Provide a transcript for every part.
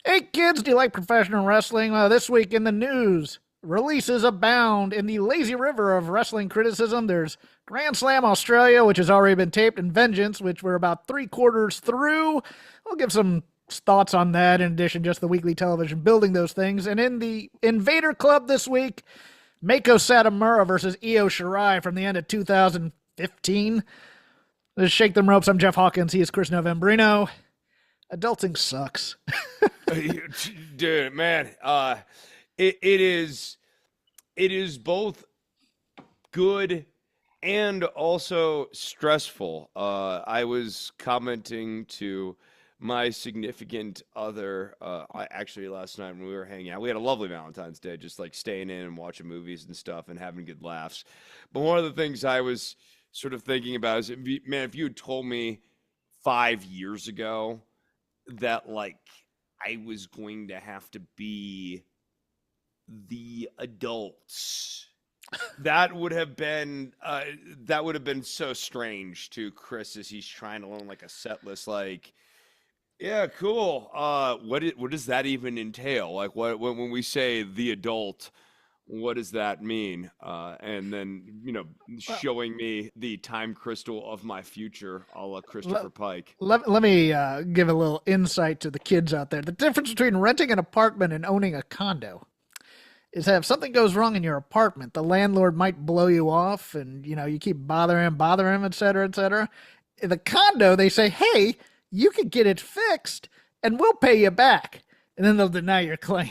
Hey kids, do you like professional wrestling? Well, this week in the news, releases abound in the lazy river of wrestling criticism. There's Grand Slam Australia, which has already been taped, and Vengeance, which we're about three-quarters through. I'll give some thoughts on that in addition to just the weekly television building those things. And in the Vader Club this week, Meiko Satomura versus Io Shirai from the end of 2015. Let's shake them ropes. I'm Jeff Hawkins. He is Chris Novembrino. Adulting sucks. Dude, man, it is both good and also stressful. I was commenting to my significant other, actually last night when we were hanging out. We had a lovely Valentine's Day, just like staying in and watching movies and stuff and having good laughs. But one of the things I was sort of thinking about is, man, if you had told me 5 years ago that like I was going to have to be the adults. That would have been so strange to Chris as he's trying to learn like a set list. Like, yeah, cool. What does that even entail? Like, what when we say the adult, what does that mean? And then showing me the time crystal of my future, a la Christopher Pike. Let me give a little insight to the kids out there. The difference between renting an apartment and owning a condo is that if something goes wrong in your apartment, the landlord might blow you off and, you keep bothering him, et cetera, et cetera. In the condo, they say, hey, you can get it fixed and we'll pay you back. And then they'll deny your claim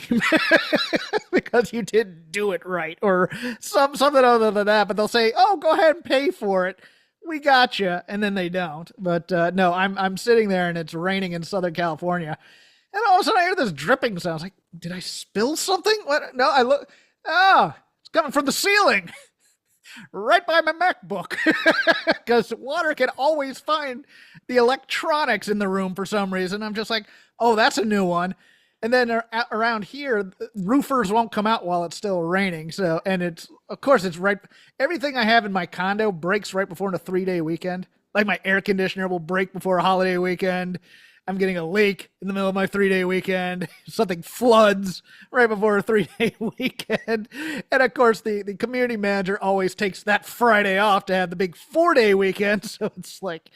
because you didn't do it right or something other than that. But they'll say, oh, go ahead and pay for it. We got you. And then they don't. But no, I'm sitting there and it's raining in Southern California. And all of a sudden I hear this dripping sound. I was like, did I spill something? What? No, I look. Oh, it's coming from the ceiling right by my MacBook because water can always find the electronics in the room for some reason. I'm just like, oh, that's a new one. And then around here, roofers won't come out while it's still raining. So, and of course, it's right. Everything I have in my condo breaks right before a 3-day weekend. Like my air conditioner will break before a holiday weekend. I'm getting a leak in the middle of my 3-day weekend. Something floods right before a 3-day weekend. And of course, the community manager always takes that Friday off to have the big 4-day weekend. So it's like,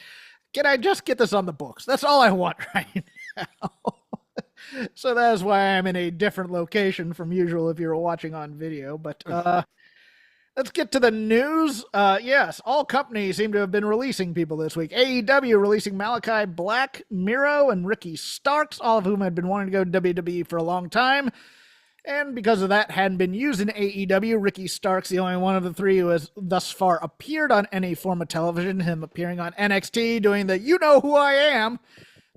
can I just get this on the books? That's all I want right now. So that is why I'm in a different location from usual if you're watching on video. But let's get to the news. Yes, all companies seem to have been releasing people this week. AEW releasing Malachi Black, Miro, and Ricky Starks, all of whom had been wanting to go to WWE for a long time. And because of that, hadn't been used in AEW. Ricky Starks, the only one of the three who has thus far appeared on any form of television, him appearing on NXT, doing the You Know Who I Am,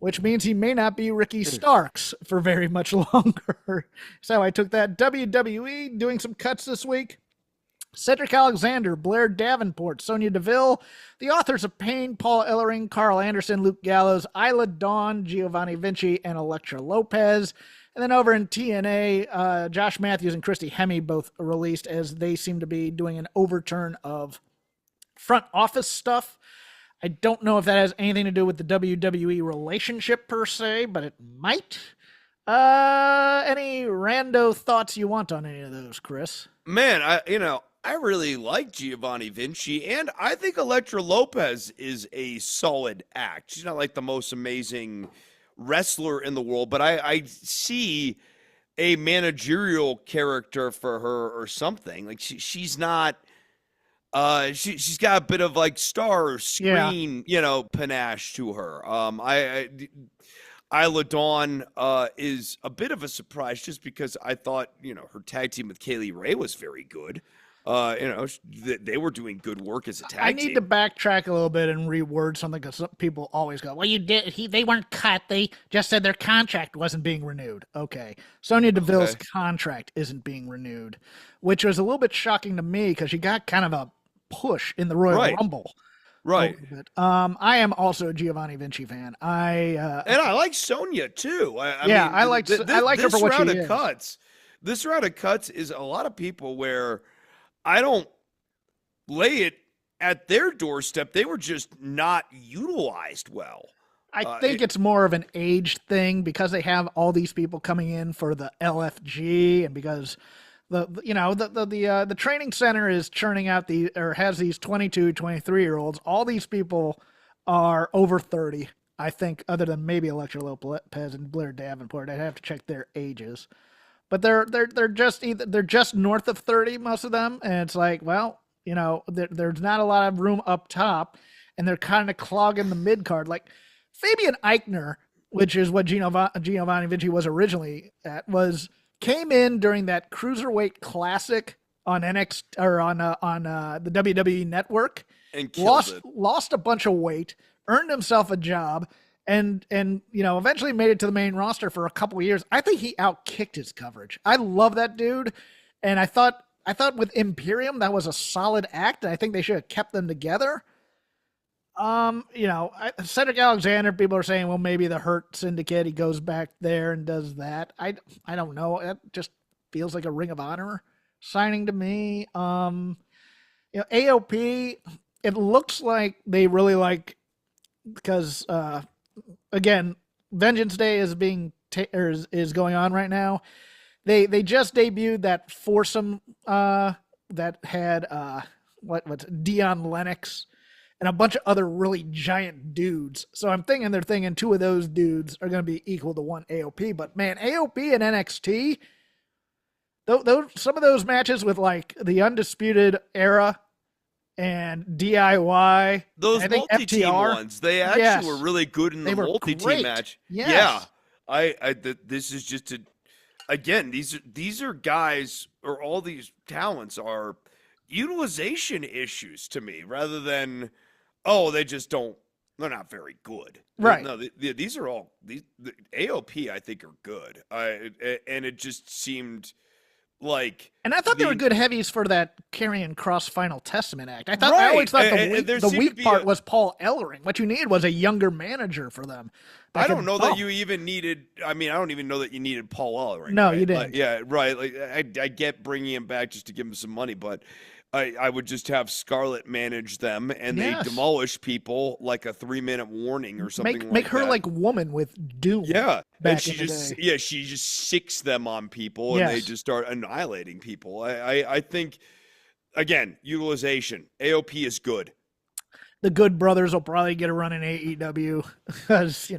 which means he may not be Ricky Starks for very much longer. So I took that. WWE doing some cuts this week. Cedric Alexander, Blair Davenport, Sonya Deville, the authors of Pain, Paul Ellering, Carl Anderson, Luke Gallows, Isla Dawn, Giovanni Vinci, and Elektra Lopez. And then over in TNA, Josh Matthews and Christy Hemme both released as they seem to be doing an overturn of front office stuff. I don't know if that has anything to do with the WWE relationship per se, but it might. Any rando thoughts you want on any of those, Chris? Man, I really like Giovanni Vinci, and I think Elektra Lopez is a solid act. She's not like the most amazing wrestler in the world, but I see a managerial character for her or something. Like she's not. She's got a bit of like star screen, panache to her. Isla Dawn is a bit of a surprise just because I thought, her tag team with Kaylee Ray was very good. They were doing good work as a tag team. I need to backtrack a little bit and reword something because some people always go, well, they weren't cut. They just said their contract wasn't being renewed. Okay. Sonya Deville's contract isn't being renewed, which was a little bit shocking to me because she got kind of a push in the Royal Rumble. Right. I am also a Giovanni Vinci fan. And I like Sonya too. I like her for what she is. This round of cuts is a lot of people where I don't lay it at their doorstep. They were just not utilized well. I think it's more of an age thing because they have all these people coming in for the LFG, and because the training center is churning out has these 22, 23-year-olds. All these people are over 30, I think, other than maybe Electra Lopez and Blair Davenport. I'd have to check their ages. But they're just north of 30, most of them, and it's like, well, there's not a lot of room up top, and they're kind of clogging the mid card. Like Fabian Eichner, which is what Giovanni Vinci was originally came in during that Cruiserweight Classic on NXT or on the WWE Network, and lost a bunch of weight, earned himself a job, and eventually made it to the main roster for a couple of years. I think he outkicked his coverage. I love that dude, and I thought with Imperium that was a solid act, and I think they should have kept them together. Cedric Alexander, people are saying, well, maybe the Hurt Syndicate, he goes back there and does that. I don't know. It just feels like a Ring of Honor signing to me. AOP, it looks like they really like, because again, Vengeance Day is is going on right now. They just debuted that foursome that had what's Dion Lennox and a bunch of other really giant dudes. So I'm thinking they're thinking two of those dudes are going to be equal to one AOP. But man, AOP and NXT, some of those matches with like the Undisputed Era and DIY, those I think multi-team FTR, ones, they actually were really good in the multi-team match. Yes. Yeah, this is just again, these are guys, or all these talents are utilization issues to me, rather than they're not very good. Right. No, these are all the AOP I think are good. And it just seemed like, and I thought they were good heavies for that Karrion Kross Final Testament act. I always thought the weak part was Paul Ellering. What you needed was a younger manager for them. I don't know that you even needed. I mean, I don't even know that you needed Paul Ellering. No, right? you didn't. Yeah, right. Like I get bringing him back just to give him some money, but I would just have Scarlett manage them, and they demolish people like a 3-minute warning or something. Make her like Woman with Doom. Yeah, and she just sicks them on people, and they just start annihilating people. I think, again, utilization. AOP is good. The Good Brothers will probably get a run in AEW because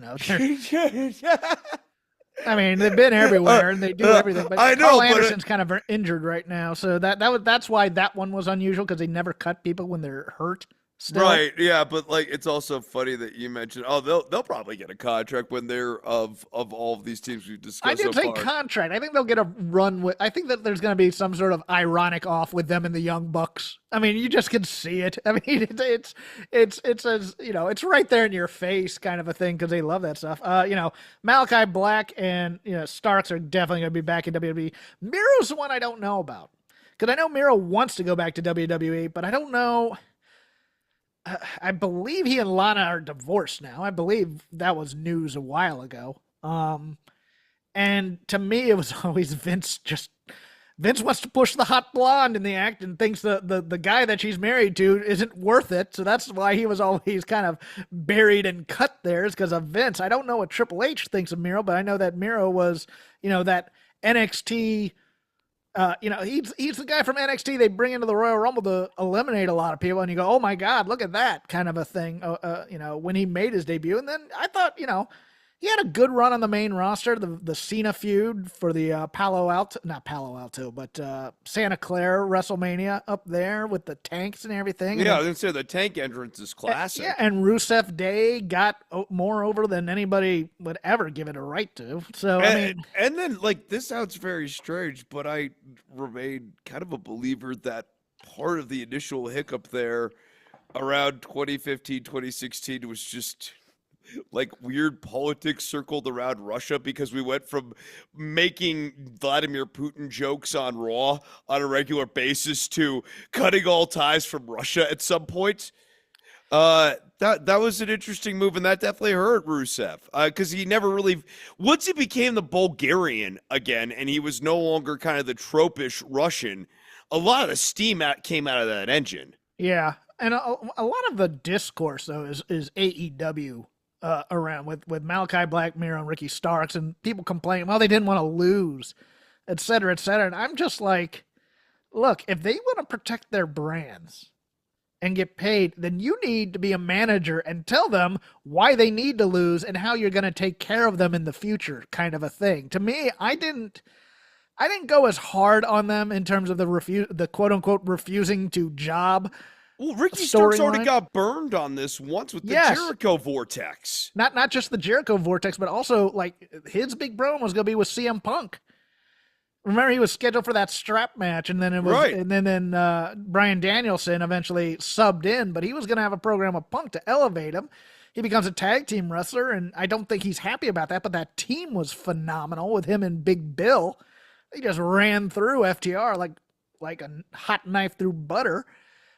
I mean, they've been everywhere and they do everything. But I know, Carl Anderson's kind of injured right now, so that's why that one was unusual, because they never cut people when they're hurt. Still. Right, yeah, but like it's also funny that you mentioned, they'll probably get a contract when they're of all of these teams we've discussed. I didn't say contract. I think they'll get a run with. I think that there's going to be some sort of ironic off with them and the Young Bucks. I mean, you just can see it. I mean, it's as it's right there in your face, kind of a thing, because they love that stuff. Malachi Black and Starks are definitely going to be back in WWE. Miro's the one I don't know about, because I know Miro wants to go back to WWE, but I don't know. I believe he and Lana are divorced now. I believe that was news a while ago. And to me, it was always Vince wants to push the hot blonde in the act and thinks the guy that she's married to isn't worth it. So that's why he was always kind of buried and cut there, is because of Vince. I don't know what Triple H thinks of Miro, but I know that Miro was, that NXT. He's the guy from NXT they bring into the Royal Rumble to eliminate a lot of people, and you go, oh my God, look at that kind of a thing. When he made his debut, and then I thought, he had a good run on the main roster. The Cena feud for the Santa Clara WrestleMania up there with the tanks and everything. Yeah, I was gonna say the tank entrance is classic. Yeah, and Rusev Day got more over than anybody would ever give it a right to. So and then like, this sounds very strange, but I remain kind of a believer that part of the initial hiccup there around 2015, 2016 was just like weird politics circled around Russia, because we went from making Vladimir Putin jokes on Raw on a regular basis to cutting all ties from Russia at some point. That was an interesting move, and that definitely hurt Rusev, because he never really, once he became the Bulgarian again and he was no longer kind of the tropish Russian, a lot of the steam came out of that engine. Yeah, and a lot of the discourse though is AEW around with Malachi Black, Miro, and Ricky Starks, and people complain, well, they didn't want to lose, et cetera, et cetera. And I'm just like, look, if they want to protect their brands and get paid, then you need to be a manager and tell them why they need to lose and how you're going to take care of them in the future, kind of a thing. To me, I didn't go as hard on them in terms of the quote unquote refusing to job. Well, Ricky Starks already Storyline. got burned on this once with the Yes. Jericho Vortex. Not just the Jericho Vortex, but also like his big bro was going to be with CM Punk. Remember, he was scheduled for that strap match, and then it was, Right. and then Bryan Danielson eventually subbed in, but he was going to have a program with Punk to elevate him. He becomes a tag team wrestler, and I don't think he's happy about that. But that team was phenomenal with him and Big Bill. They just ran through FTR like a hot knife through butter.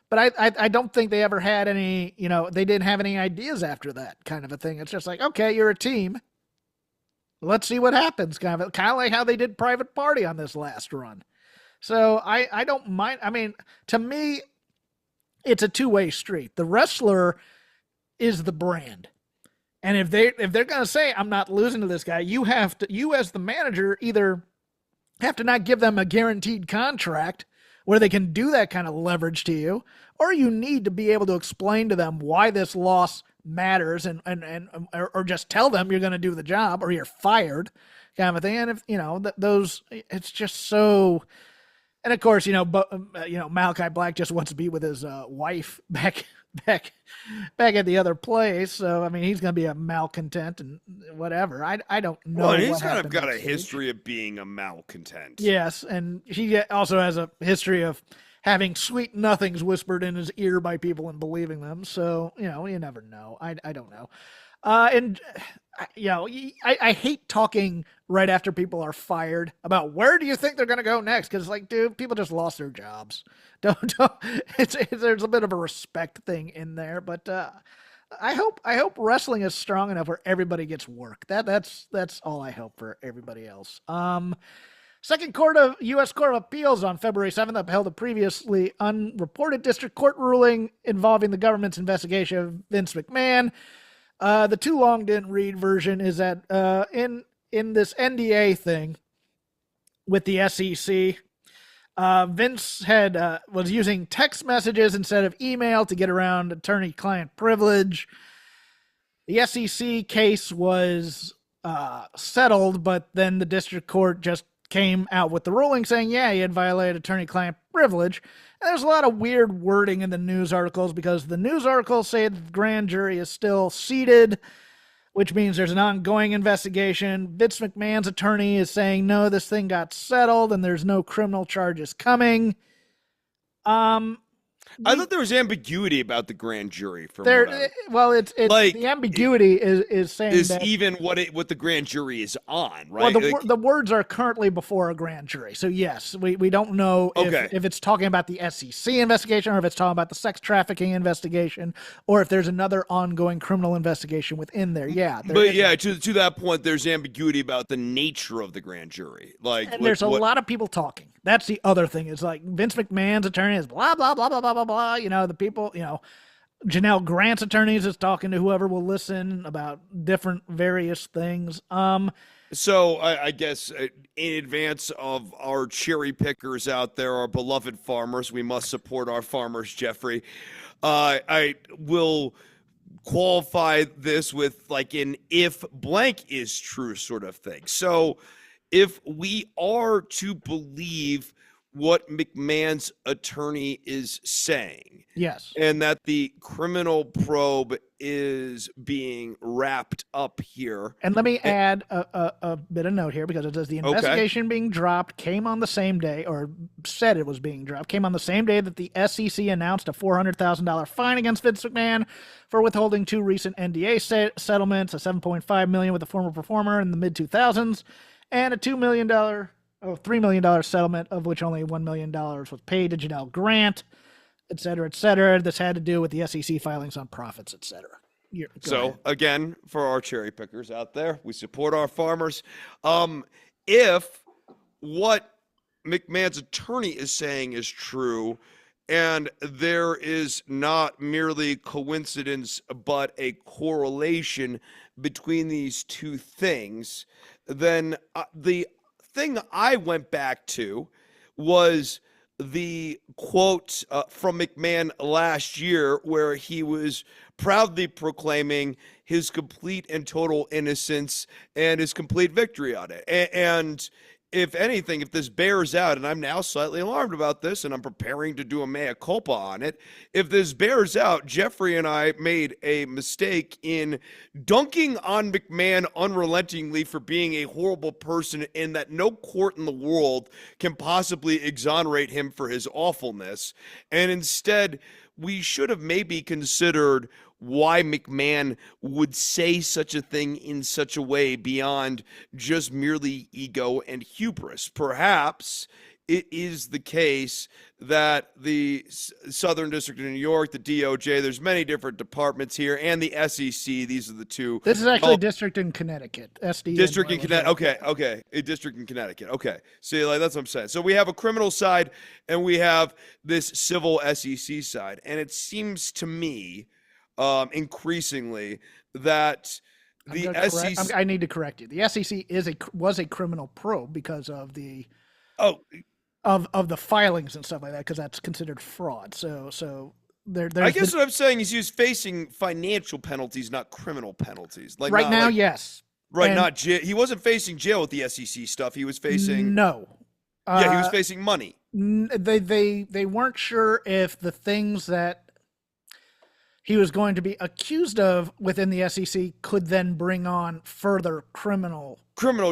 But I don't think they ever had any, they didn't have any ideas after that kind of a thing. It's just like, okay, you're a team. Let's see what happens. Kind of like how they did Private Party on this last run. So I don't mind. I mean, to me, it's a two-way street. The wrestler is the brand. And if they're going to say, I'm not losing to this guy, you as the manager either have to not give them a guaranteed contract where they can do that kind of leverage to you, or you need to be able to explain to them why this loss matters or just tell them you're going to do the job or you're fired kind of a thing. And if, those, it's just so, and of course, Malachi Black just wants to be with his wife back at the other place. So, I mean, he's going to be a malcontent and whatever. I don't know. Well, he's kind of got a history of being a malcontent. Yes, and he also has a history of having sweet nothings whispered in his ear by people and believing them. So, you never know. I don't know. I hate talking right after people are fired about where do you think they're going to go next? Because, like, dude, people just lost their jobs. Don't. There's a bit of a respect thing in there, but I hope wrestling is strong enough where everybody gets work. That's all I hope for everybody else. Second Court of U.S. Court of Appeals on February 7th upheld a previously unreported district court ruling involving the government's investigation of Vince McMahon. The too long didn't read version is that in this NDA thing with the SEC, Vince was using text messages instead of email to get around attorney-client privilege. The SEC case was settled, but then the district court just came out with the ruling saying, yeah, he had violated attorney-client privilege. And there's a lot of weird wording in the news articles because the news articles say the grand jury is still seated, which means there's an ongoing investigation. Vince McMahon's attorney is saying, no, this thing got settled and there's no criminal charges coming. I thought there was ambiguity about the grand jury. It's like, the ambiguity is saying that even what the grand jury is on, right? Well, the words are currently before a grand jury, so yes, we don't know if it's talking about the SEC investigation or if it's talking about the sex trafficking investigation or if there's another ongoing criminal investigation within there. Yeah, to that point, there's ambiguity about the nature of the grand jury. There's a lot of people talking. That's the other thing. It's like Vince McMahon's attorney is blah blah blah blah blah blah blah. The people, Janelle Grant's attorneys is talking to whoever will listen about different various things. So I guess in advance of our cherry pickers out there, our beloved farmers, we must support our farmers, Jeffrey. I will qualify this with like an if blank is true sort of thing. So if we are to believe what McMahon's attorney is saying. Yes. And that the criminal probe is being wrapped up here. And let me add a bit of note here because it says the investigation being dropped came on the same day, or said it was being dropped, came on the same day that the SEC announced a $400,000 fine against Vince McMahon for withholding two recent NDA settlements, a $7.5 million with a former performer in the mid-2000s, and a $3 million settlement, of which only $1 million was paid to Janelle Grant, et cetera, et cetera. This had to do with the SEC filings on profits, et cetera. Again, for our cherry pickers out there, we support our farmers. If what McMahon's attorney is saying is true, and there is not merely coincidence but a correlation between these two things, then the thing I went back to was the quote from McMahon last year, where he was proudly proclaiming his complete and total innocence and his complete victory on it. And if anything, if this bears out, and I'm now slightly alarmed about this, and I'm preparing to do a mea culpa on it, if this bears out, Jeffrey and I made a mistake in dunking on McMahon unrelentingly for being a horrible person, and that no court in the world can possibly exonerate him for his awfulness. And instead, we should have maybe considered why McMahon would say such a thing in such a way beyond just merely ego and hubris. Perhaps it is the case that the Southern District of New York, the DOJ, there's many different departments here, and the SEC, these are the two. This is actually district in Connecticut. SD. District in Connecticut. Okay. A district in Connecticut. Okay. See, like, that's what I'm saying. So we have a criminal side and we have this civil SEC side. And it seems to me increasingly that the SEC. I need to correct you. The SEC was a criminal probe because of the of the filings and stuff like that, because that's considered fraud. So there's I guess what I'm saying is he's facing financial penalties, not criminal penalties. Like right now, yes. Right, and not jail. He wasn't facing jail with the SEC stuff. He was facing no. Yeah, he was facing money. They weren't sure if the things that he was going to be accused of within the SEC could then bring on further criminal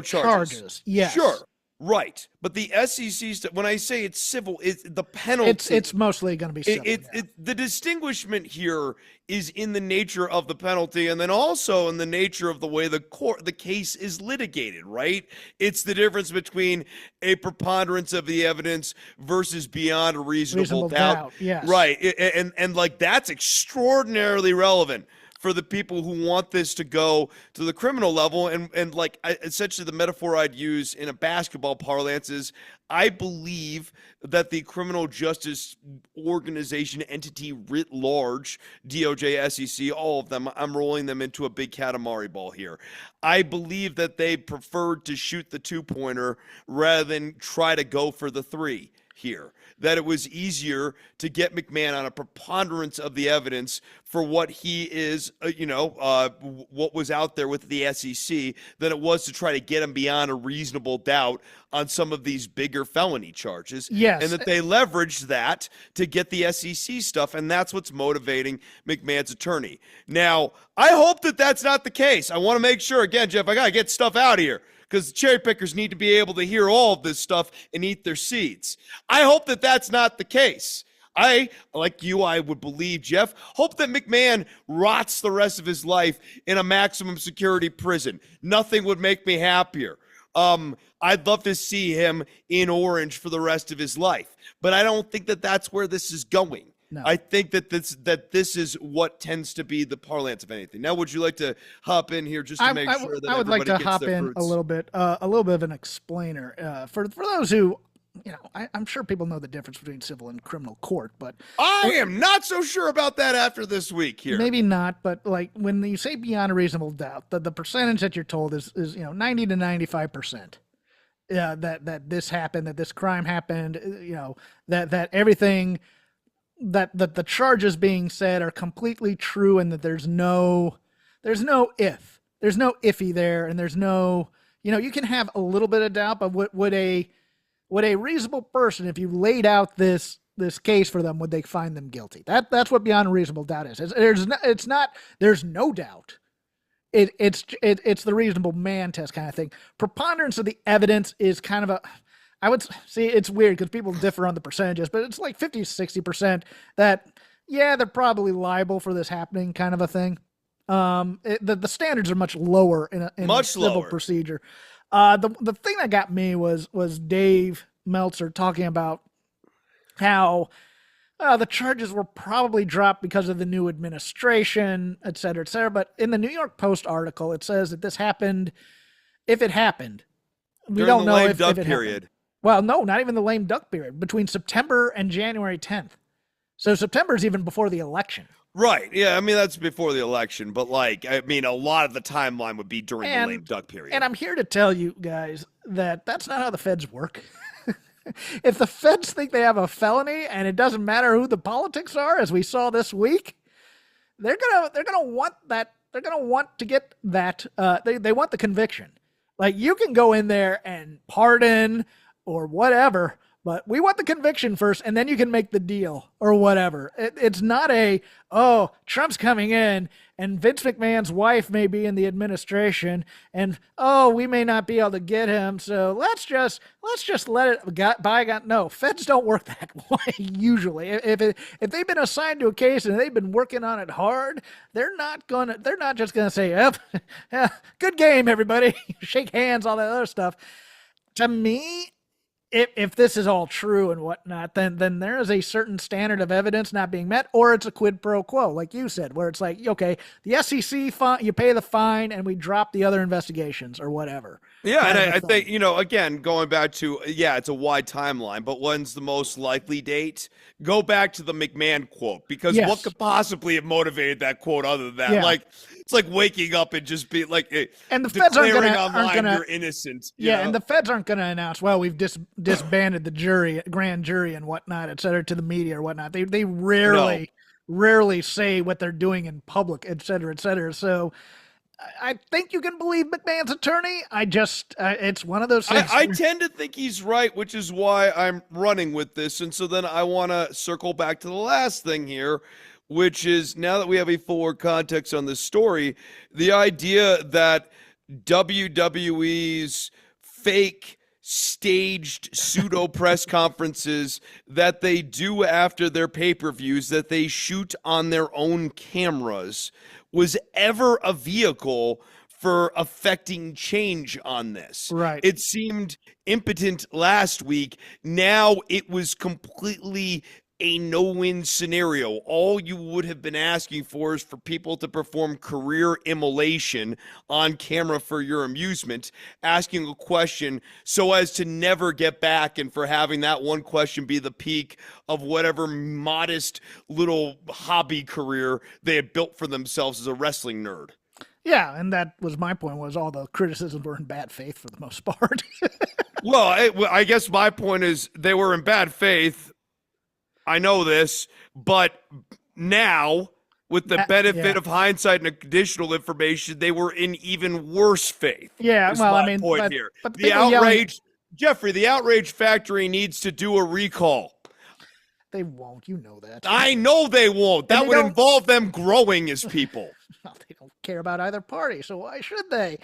charges. Yes. Sure. Right. But the SEC stuff, when I say it's civil, it's the penalty. It's mostly going to be civil. The distinguishment here is in the nature of the penalty, and then also in the nature of the way the case is litigated, right? It's the difference between a preponderance of the evidence versus beyond a reasonable doubt. Yes. Right. And like, that's extraordinarily relevant for the people who want this to go to the criminal level. And like, essentially the metaphor I'd use in a basketball parlance is, I believe that the criminal justice organization entity writ large, DOJ, SEC, all of them, I'm rolling them into a big Katamari ball here. I believe that they preferred to shoot the 2-pointer rather than try to go for the 3 here. That it was easier to get McMahon on a preponderance of the evidence for what he is, what was out there with the SEC, than it was to try to get him beyond a reasonable doubt on some of these bigger felony charges. Yes. And that they leveraged that to get the SEC stuff, and that's what's motivating McMahon's attorney. Now, I hope that that's not the case. I want to make sure, again, Jeff, I got to get stuff out here, because the cherry pickers need to be able to hear all of this stuff and eat their seeds. I hope that that's not the case. I, like you, I would believe, Jeff, hope that McMahon rots the rest of his life in a maximum security prison. Nothing would make me happier. I'd love to see him in orange for the rest of his life, but I don't think that that's where this is going. No. I think that this is what tends to be the parlance of anything. Now, would you like to hop in here just to make sure that I would like to gets hop their in fruits? a little bit of an explainer for those who, I'm sure people know the difference between civil and criminal court, but I am not so sure about that after this week here. Maybe not, but like when you say beyond a reasonable doubt, the percentage that you're told is 90 to 95%. That this happened, that this crime happened, that everything that the charges being said are completely true, and that there's no iffy there, and there's no, you can have a little bit of doubt, but would a reasonable person, if you laid out this case for them, would they find them guilty? That's what beyond a reasonable doubt is. There's no doubt. It's the reasonable man test kind of thing. Preponderance of the evidence is kind of I would see, it's weird because people differ on the percentages, but it's like 50, 60% that, yeah, they're probably liable for this happening kind of a thing. The standards are much lower in a civil procedure. The thing that got me was Dave Meltzer talking about how the charges were probably dropped because of the new administration, et cetera, et cetera. But in the New York Post article, it says that this happened, if it happened. We don't know if it happened. Well, no, not even the lame duck period. Between September and January 10th. So September is even before the election. Right. Yeah. I mean, that's before the election, but like, I mean, a lot of the timeline would be during the lame duck period. And I'm here to tell you guys that that's not how the feds work. If the feds think they have a felony and it doesn't matter who the politics are, as we saw this week, they're gonna want that. They're gonna want to get that. They want the conviction. Like, you can go in there and pardon or whatever, but we want the conviction first, and then you can make the deal or whatever. It's not oh, Trump's coming in, and Vince McMahon's wife may be in the administration, and oh, we may not be able to get him, so let's just let it by. No, feds don't work that way usually. If they've been assigned to a case and they've been working on it hard, they're not just gonna say, "Yep, yeah, good game, everybody," shake hands, all that other stuff. To me, if this is all true and whatnot, then there is a certain standard of evidence not being met, or it's a quid pro quo, like you said, where it's like, okay, the SEC you pay the fine, and we drop the other investigations or whatever. Yeah, and I think, again, going back to, it's a wide timeline, but when's the most likely date? Go back to the McMahon quote, because what could possibly have motivated that quote other than that? Yeah. Like, it's like waking up and just be like, and the feds aren't gonna, you're innocent. And the feds aren't going to announce, well, we've disbanded the grand jury and whatnot, et cetera, to the media or whatnot. They rarely say what they're doing in public, et cetera, et cetera. So I think you can believe McMahon's attorney. It's one of those things. I tend to think he's right, which is why I'm running with this. And so then I want to circle back to the last thing here, which is, now that we have a fuller context on this story, the idea that WWE's fake staged pseudo press conferences that they do after their pay-per-views, that they shoot on their own cameras, was ever a vehicle for affecting change on this. Right. It seemed impotent last week. Now it was completely a no-win scenario. All you would have been asking for is for people to perform career immolation on camera for your amusement, asking a question so as to never get back, and for having that one question be the peak of whatever modest little hobby career they had built for themselves as a wrestling nerd. Yeah, and that was my point, was all the criticisms were in bad faith for the most part. Well, I guess my point is they were in bad faith. I know this, but now, with the benefit of hindsight and additional information, they were in even worse faith. Yeah, well, I mean, point here. But the outrage, Jeffrey, the outrage factory needs to do a recall. They won't. You know that. I know they won't. That would involve them growing as people. Well, they don't care about either party, so why should they?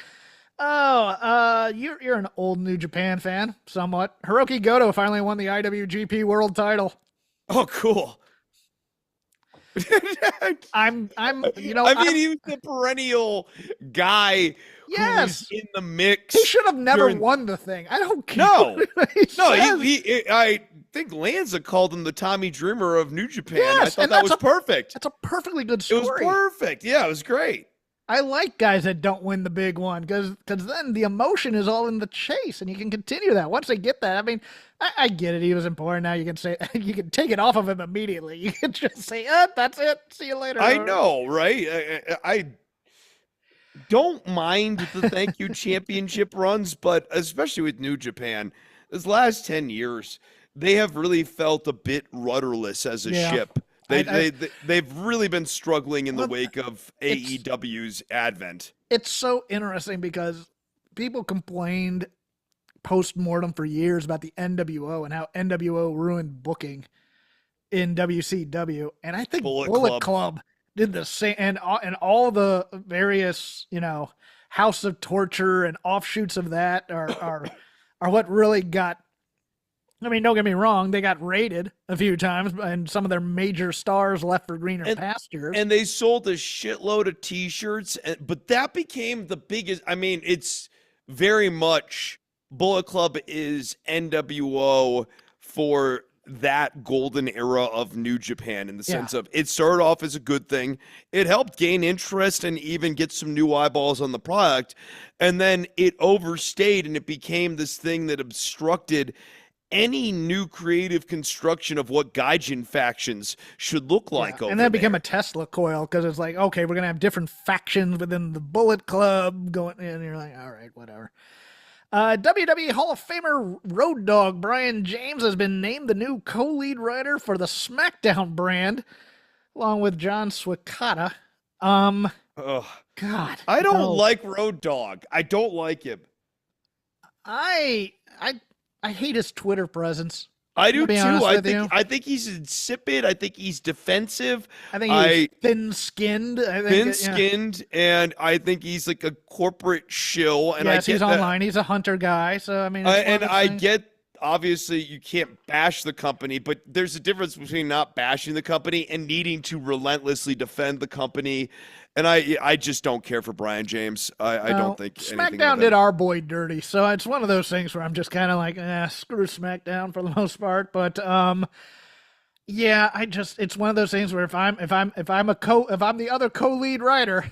Oh, you're an old New Japan fan, somewhat. Hiroki Goto finally won the IWGP World Title. Oh, cool. I'm he was the perennial guy. Yes, who's in the mix. He should have never won the thing. I don't care. No, I think Lanza called him the Tommy Dreamer of New Japan. Yes, I thought that was perfect. That's a perfectly good story. It was perfect. Yeah, it was great. I like guys that don't win the big one, because then the emotion is all in the chase, and you can continue that once they get that. I mean, I get it. He was important. Now you can say, you can take it off of him immediately. You can just say, that's it. See you later. I know, right? I don't mind the thank you championship runs, but especially with New Japan, this last 10 years, they have really felt a bit rudderless as a ship. They've really been struggling in the wake of AEW's advent. It's so interesting because people complained post-mortem for years about the NWO and how NWO ruined booking in WCW. And I think Bullet Club did the same, and all the various, House of Torture and offshoots of that are what really got. I mean, don't get me wrong, they got raided a few times, and some of their major stars left for greener pastures. And they sold a shitload of T-shirts, but that became the biggest. I mean, it's very much Bullet Club is NWO for that golden era of New Japan, in the sense of it started off as a good thing. It helped gain interest and even get some new eyeballs on the product. And then it overstayed, and it became this thing that obstructed any new creative construction of what Gaijin factions should look like over and then become there. a Tesla coil because it's like, okay, we're gonna have different factions within the Bullet Club going, and you're like, all right, whatever. WWE Hall of Famer Road Dogg Brian James has been named the new co-lead writer for the SmackDown brand, along with John Swikata. Ugh. God, I don't no. like Road Dogg. I don't like him. I hate his Twitter presence. I do To be too. honest I with you. think he's insipid. I think he's defensive. I think he's thin-skinned. Thin-skinned, and I think he's like a corporate shill. And yes, I get he's that. online. He's a hunter guy. So I mean, it's one of those I things. get obviously you can't bash the company, but there's a difference between not bashing the company and needing to relentlessly defend the company. And I just don't care for Brian James. I don't think anything of SmackDown him. did our boy dirty, so it's one of those things where I'm just kind of like, screw SmackDown for the most part. But yeah, it's one of those things where if I'm the other co-lead writer,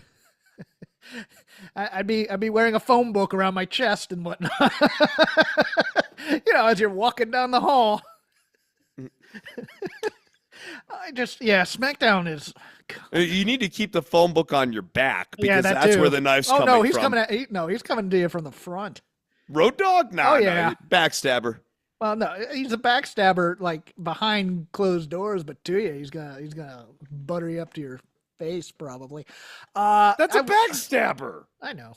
I'd be wearing a phone book around my chest and whatnot. As you're walking down the hall. SmackDown is. You need to keep the phone book on your back because that's too. where the knife's coming no, he's from. he's coming to you from the front. Road Dogg? No, yeah. Backstabber. Well, no, he's a backstabber, like behind closed doors, but to you, he's gonna butter you up to your face, probably. That's a backstabber. I know.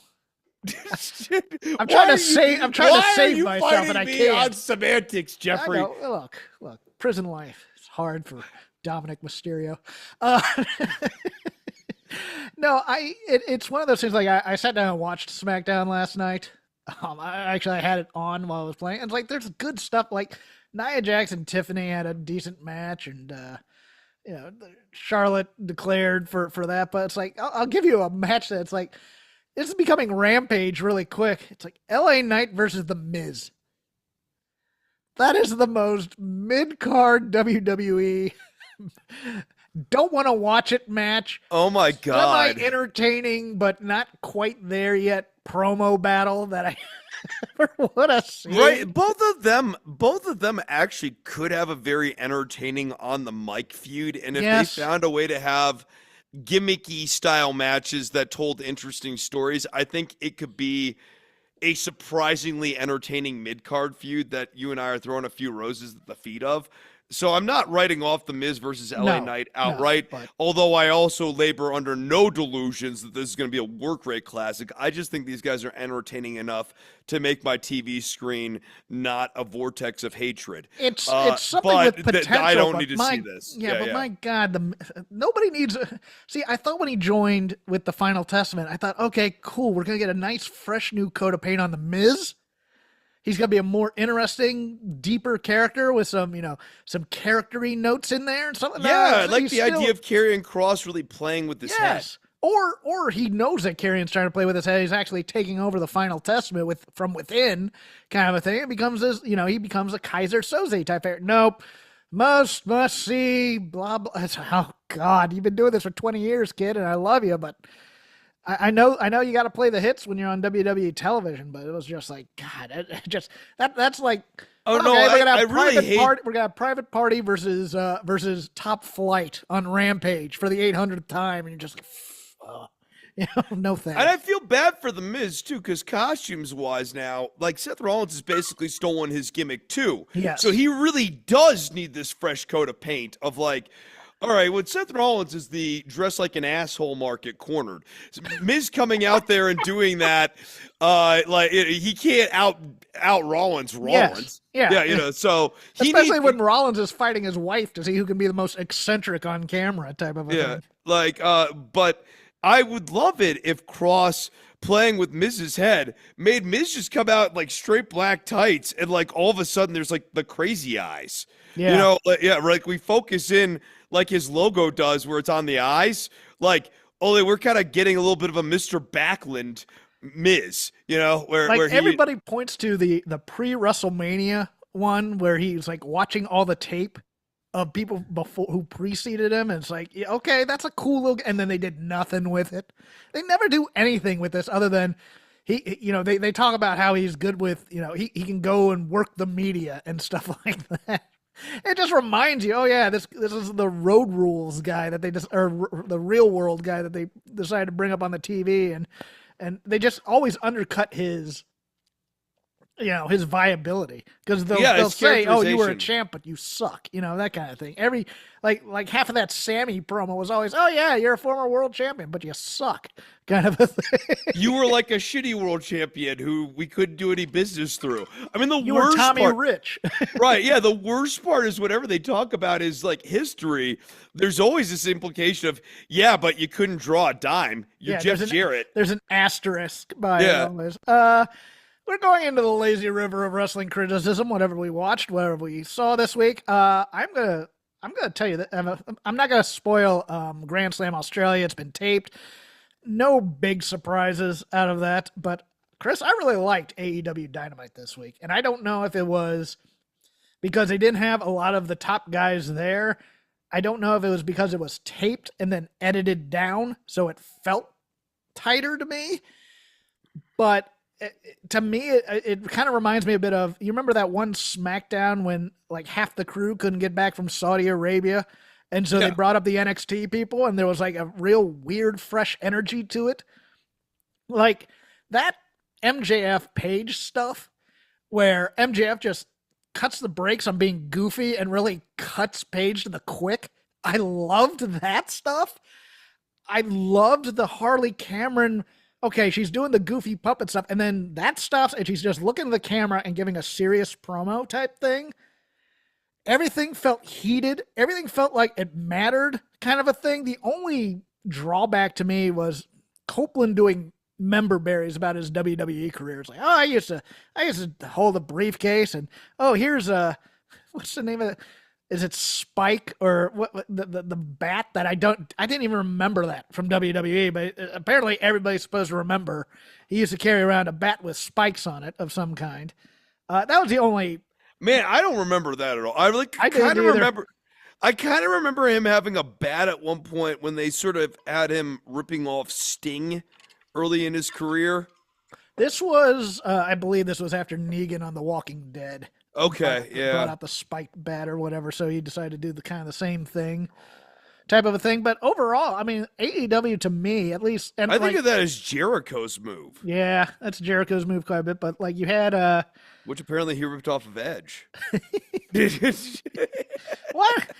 I'm trying to save myself, and I can't. On semantics, Jeffrey. I know. Look, prison life is hard for Dominic Mysterio. No, it's one of those things. Like I sat down and watched SmackDown last night. I had it on while I was playing. It's like there's good stuff. Like Nia Jax and Tiffany had a decent match, and Charlotte declared for that. But it's like I'll give you a match that's like this is becoming Rampage really quick. It's like LA Knight versus The Miz. That is the most mid-card WWE. Don't want to watch it match. Oh my God. Semi-entertaining, but not quite there yet. Promo battle that I ever want to see. Right, both of them actually could have a very entertaining on the mic feud, and if they found a way to have gimmicky style matches that told interesting stories, I think it could be a surprisingly entertaining mid-card feud that you and I are throwing a few roses at the feet of. So I'm not writing off The Miz versus LA Knight outright, although I also labor under no delusions that this is going to be a work rate classic. I just think these guys are entertaining enough to make my TV screen not a vortex of hatred. It's something with potential. I don't need to see this. But my God, nobody needs. See, I thought when he joined with the Final Testament, I thought, okay, cool, we're going to get a nice, fresh new coat of paint on The Miz. He's going to be a more interesting, deeper character with some character-y notes in there and something. Yeah, I like the idea of Karrion Kross really playing with his head. Or he knows that Karrion's trying to play with his head. He's actually taking over the Final Testament from within, kind of a thing. It becomes this, he becomes a Kaiser Soze type. Nope, must see, blah blah. Oh God, you've been doing this for 20 years, kid, and I love you, but. I know you got to play the hits when you're on WWE television, but it was just like God. That's like we're gonna have Private Party versus Top Flight on Rampage for the 800th time, and you're just no thanks. And I feel bad for The Miz too, because costumes wise now, like Seth Rollins has basically stolen his gimmick too. Yes. So he really does need this fresh coat of paint of like. All right, when Seth Rollins is the dress like an asshole market cornered, Miz coming out there and doing that, he can't out Rollins. Yes. Yeah. So especially when Rollins is fighting his wife to see who can be the most eccentric on camera type of a thing. But I would love it if Cross playing with Miz's head made Miz just come out like straight black tights and like all of a sudden there's like the crazy eyes. Yeah. Like we focus in like his logo does where it's on the eyes. Like, we're kind of getting a little bit of a Mr. Backlund Miz, where everybody points to the pre-WrestleMania one where he's like watching all the tape of people before who preceded him, and it's like, okay, that's a cool look, and then they did nothing with it. They never do anything with this other than they talk about how he's good with, he can go and work the media and stuff like that. It just reminds you, oh yeah, this is the Road Rules guy that they just, or the Real World guy that they decided to bring up on the TV, and they just always undercut his his viability, because they'll say, "Oh, you were a champ, but you suck," that kind of thing. Every like half of that Sammy promo was always, "Oh yeah, you're a former world champion, but you suck," kind of a thing. You were like a shitty world champion who we couldn't do any business through. I mean, you were Tommy Rich, right? Yeah, the worst part is whenever they talk about is like history. There's always this implication of, yeah, but you couldn't draw a dime. You're Jeff Jarrett. There's an asterisk by it always. We're going into the lazy river of wrestling criticism. Whatever we watched, whatever we saw this week. I'm gonna tell you that I'm not gonna spoil Grand Slam Australia. It's been taped. No big surprises out of that. But Chris, I really liked AEW Dynamite this week, and I don't know if it was because they didn't have a lot of the top guys there. I don't know if it was because it was taped and then edited down, so it felt tighter to me. But to me, it kind of reminds me a bit of, you remember that one SmackDown when like half the crew couldn't get back from Saudi Arabia, and so they brought up the NXT people, and there was like a real weird, fresh energy to it, like that MJF Page stuff, where MJF just cuts the brakes on being goofy and really cuts Page to the quick. I loved that stuff. I loved the Harley Cameron. Okay, she's doing the goofy puppet stuff, and then that stops, and she's just looking at the camera and giving a serious promo type thing. Everything felt heated. Everything felt like it mattered, kind of a thing. The only drawback to me was Copeland doing member berries about his WWE career. It's like, oh, I used to hold a briefcase, and oh, here's what's the name of it? Is it Spike or what the bat that I didn't even remember that from WWE, but apparently everybody's supposed to remember. He used to carry around a bat with spikes on it of some kind. That was the only. Man, I don't remember that at all. I kind of remember. I kind of remember him having a bat at one point when they sort of had him ripping off Sting early in his career. This was, I believe, this was after Negan on The Walking Dead. Okay, brought out the spiked bat or whatever, so he decided to do the kind of the same thing, type of a thing. But overall, I mean, AEW to me, at least, and I think of that as Jericho's move. Yeah, that's Jericho's move quite a bit. But like you had, which apparently he ripped off of Edge. What?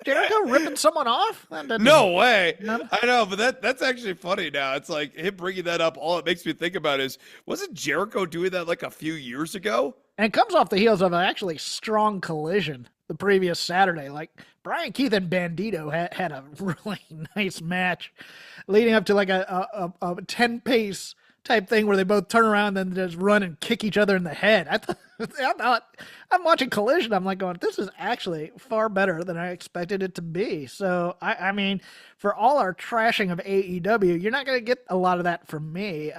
Jericho ripping someone off? No way. No? I know, but that's actually funny now. It's like him bringing that up. All it makes me think about is, wasn't Jericho doing that like a few years ago? And it comes off the heels of an actually strong collision the previous Saturday. Like Brian Keith and Bandito had a really nice match leading up to like a 10-pace type thing where they both turn around and just run and kick each other in the head. I'm watching Collision. I'm like going, this is actually far better than I expected it to be. So, I mean, for all our trashing of AEW, you're not going to get a lot of that from me.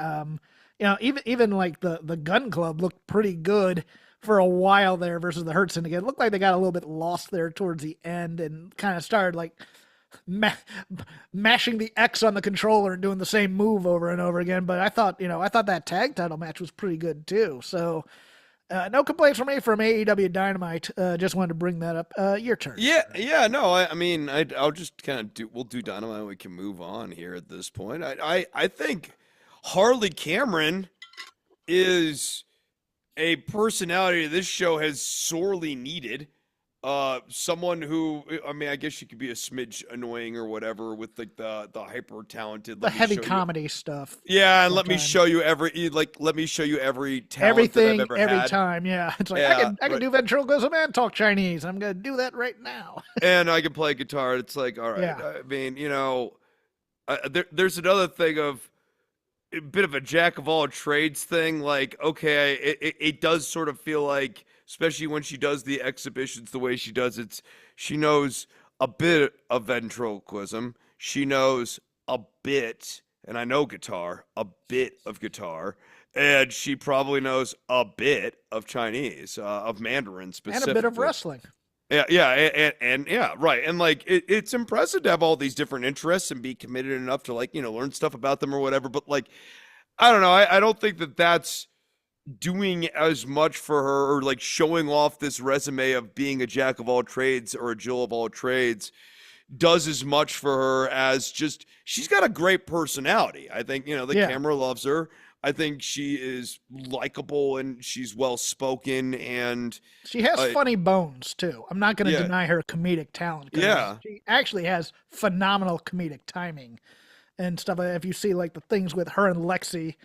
Even like the Gun Club looked pretty good for a while there versus the Hurt Syndicate. It looked like they got a little bit lost there towards the end and kind of started like mashing the X on the controller and doing the same move over and over again. But I thought that tag title match was pretty good too. So no complaints from me from AEW Dynamite. Just wanted to bring that up. Your turn. Yeah. No, I mean, I'll just kind of we'll do Dynamite and we can move on here at this point. I think Harley Cameron is a personality this show has sorely needed. Someone who, I mean, I guess she could be a smidge annoying or whatever with like the hyper talented, the heavy comedy stuff. Yeah, and let me show you every talent everything that I've ever every had. time. Yeah, it's like I can do ventriloquism and talk Chinese. I'm gonna do that right now. And I can play guitar. It's like, all right. Yeah. I mean, there's another thing of a bit of a jack of all trades thing. Like, okay, it does sort of feel like, especially when she does the exhibitions the way she does it, she knows a bit of ventriloquism. She knows a bit, and I know guitar, a bit of guitar, and she probably knows a bit of Chinese, of Mandarin specifically. And a bit of wrestling. Yeah, and yeah, right. And like, it's impressive to have all these different interests and be committed enough to like, learn stuff about them or whatever. But like, I don't know. I don't think that that's doing as much for her, or like showing off this resume of being a jack of all trades or a Jill of all trades does as much for her as just she's got a great personality. I think, the Yeah. camera loves her. I think she is likable and she's well spoken, and She has uh, funny bones too. I'm not going to yeah, deny her comedic talent because yeah, she actually has phenomenal comedic timing and stuff like that. If you see like the things with her and Lexi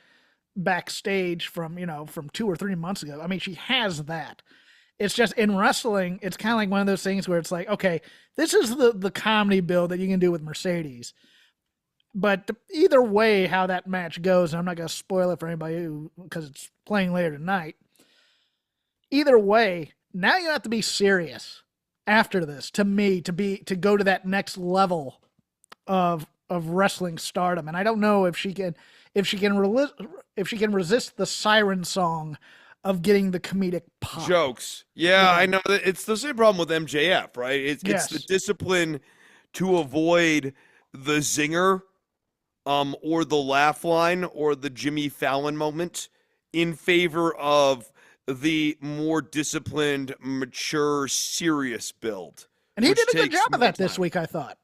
backstage from, from 2 or 3 months ago, I mean, she has that. It's just in wrestling, it's kind of like one of those things where it's like, okay, this is the comedy build that you can do with Mercedes. But either way, how that match goes, and I'm not going to spoil it for anybody because it's playing later tonight. Either way, now you have to be serious after this to me to go to that next level of wrestling stardom. And I don't know if she can resist the siren song of getting the comedic pop. jokes. Yeah, I know that it's the same problem with MJF, right? It's the Yes. discipline to avoid the zinger, or the laugh line or the Jimmy Fallon moment in favor of the more disciplined, mature, serious build, And he did which a good takes job of more that this time. week, I thought.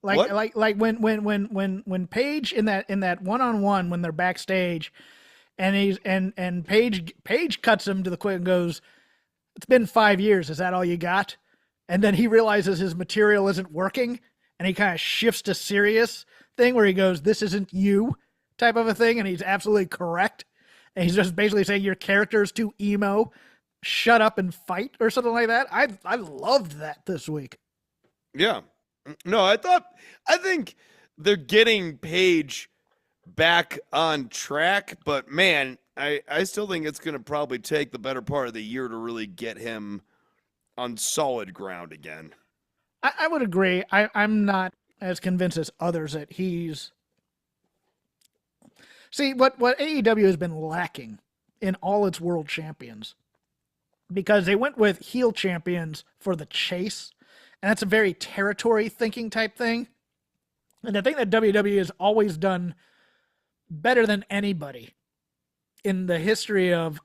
Like What? like like when Paige in that one-on-one when they're backstage and Paige cuts him to the quick and goes, "It's been 5 years. Is that all you got?" And then he realizes his material isn't working, and he kind of shifts to serious thing where he goes, "This isn't you," type of a thing, and he's absolutely correct. And he's just basically saying your character is too emo. Shut up and fight or something like that. I loved that this week. Yeah. No, I think they're getting Page back on track, but man, I still think it's going to probably take the better part of the year to really get him on solid ground again. I would agree. I'm not as convinced as others that he's. See, what AEW has been lacking in all its world champions, because they went with heel champions for the chase, and that's a very territory thinking type thing. And the thing that WWE has always done better than anybody in the history of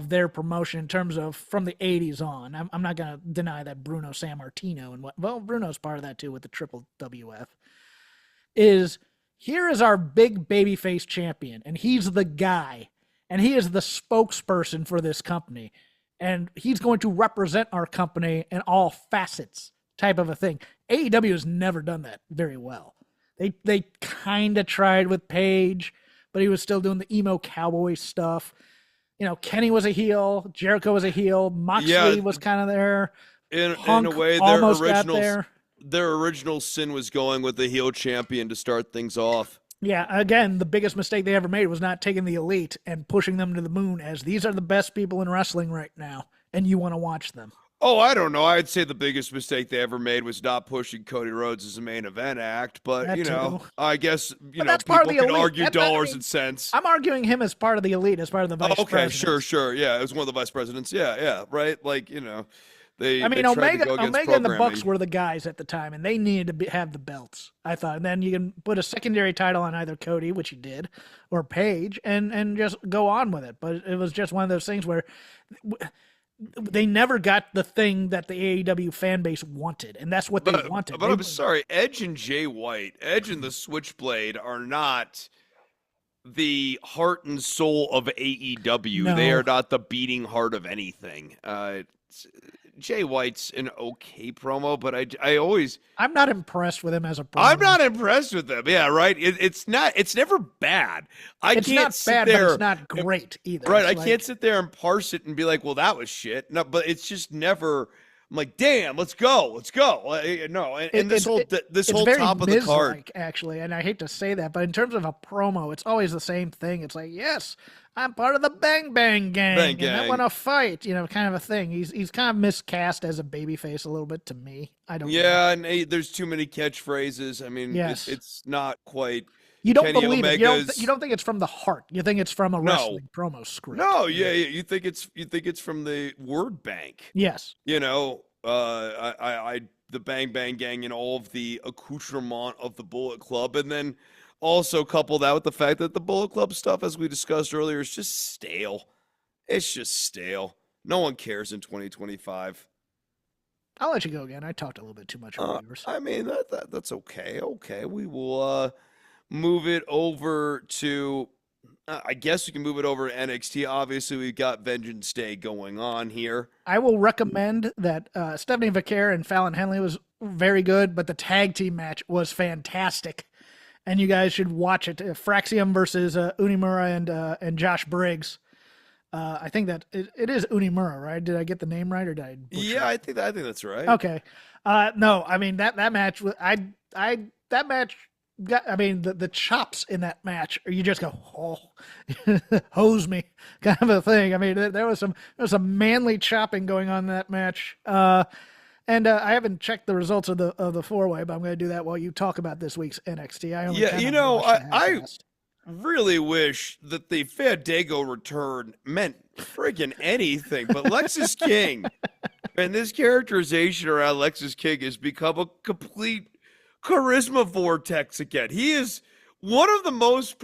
their promotion in terms of from the 80s on. I'm not going to deny that Bruno Sammartino and Bruno's part of that too with the triple WF is here is our big babyface champion and he's the guy and he is the spokesperson for this company and he's going to represent our company in all facets type of a thing. AEW has never done that very well. They kind of tried with Page, but he was still doing the emo cowboy stuff. Kenny was a heel, Jericho was a heel, Moxley was kind of there. In Punk a way, almost got there. their original sin was going with the heel champion to start things off. Yeah, again, the biggest mistake they ever made was not taking the Elite and pushing them to the moon as these are the best people in wrestling right now, and you want to watch them. Oh, I don't know. I'd say the biggest mistake they ever made was not pushing Cody Rhodes as a main event act. But, That too. I guess, But that's part of people the can Elite. argue dollars and cents. I'm arguing him as part of the Elite, as part of the vice Okay, president. sure. Yeah, it was one of the vice presidents. Yeah, right? Like, they I mean, tried to go against Omega and the Bucks programming. were the guys at the time, and they needed to have the belts. I thought, and then you can put a secondary title on either Cody, which he did, or Paige, and just go on with it. But it was just one of those things where they never got the thing that the AEW fan base wanted, and that's what they wanted. But I'm sorry, Edge and Jay White, Edge and the Switchblade are not the heart and soul of AEW. No. They are not the beating heart of anything. Jay White's an okay promo, but I'm not impressed with him as a promo. I'm not impressed with them. Yeah, right. It's never bad. It's can't not sit bad, there, but it's not great either. right. It's I can't sit there and parse it and be like, well, that was shit. No, but it's just never. I'm like, damn, let's go. No, and this whole very top of the card, Miz-like, actually, and I hate to say that, but in terms of a promo, it's always the same thing. It's like, yes, I'm part of the Bang Bang Gang, and I want to fight, kind of a thing. He's kind of miscast as a babyface a little bit to me. I don't. Yeah, and there's too many catchphrases. I mean, yes. it's not quite. You don't Kenny believe Omega's, it. You don't think it's from the heart. You think it's from a wrestling promo script. No, yeah, you think it's from the word bank. Yes. The Bang Bang Gang and all of the accoutrement of the Bullet Club, and then Also, couple that with the fact that the Bullet Club stuff, as we discussed earlier, is just stale. It's just stale. No one cares in 2025. I'll let you go again. I talked a little bit too much over yours. I mean, that's okay. Okay, we will move it over to. I guess we can move it over to NXT. Obviously, we've got Vengeance Day going on here. I will recommend that Stephanie Vaquer and Fallon Henley was very good, but the tag team match was fantastic. And you guys should watch it. Fraxium versus Unimura and Josh Briggs. I think that it is Unimura, right? Did I get the name right, or did I butcher Yeah, it? I think that's right. Okay. No, I mean that match. That match got. I mean the chops in that match. You just go, oh, hose me, kind of a thing. I mean there was some manly chopping going on in that match. And I haven't checked the results of the 4-way, but I'm going to do that while you talk about this week's NXT. I really wish that the Fandango return meant friggin' anything, but Lexus King and this characterization around Lexus King has become a complete charisma vortex again. He is one of the most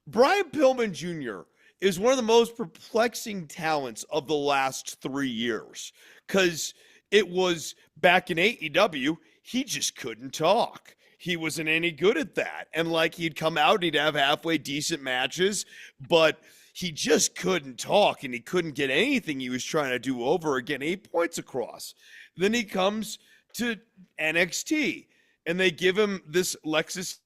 Brian Pillman Jr. is one of the most perplexing talents of the last 3 years, because it was back in AEW, he just couldn't talk. He wasn't any good at that. And like, he'd come out and he'd have halfway decent matches, but he just couldn't talk and he couldn't get anything he was trying to do over again 8 points across. Then he comes to NXT and they give him this Lexus.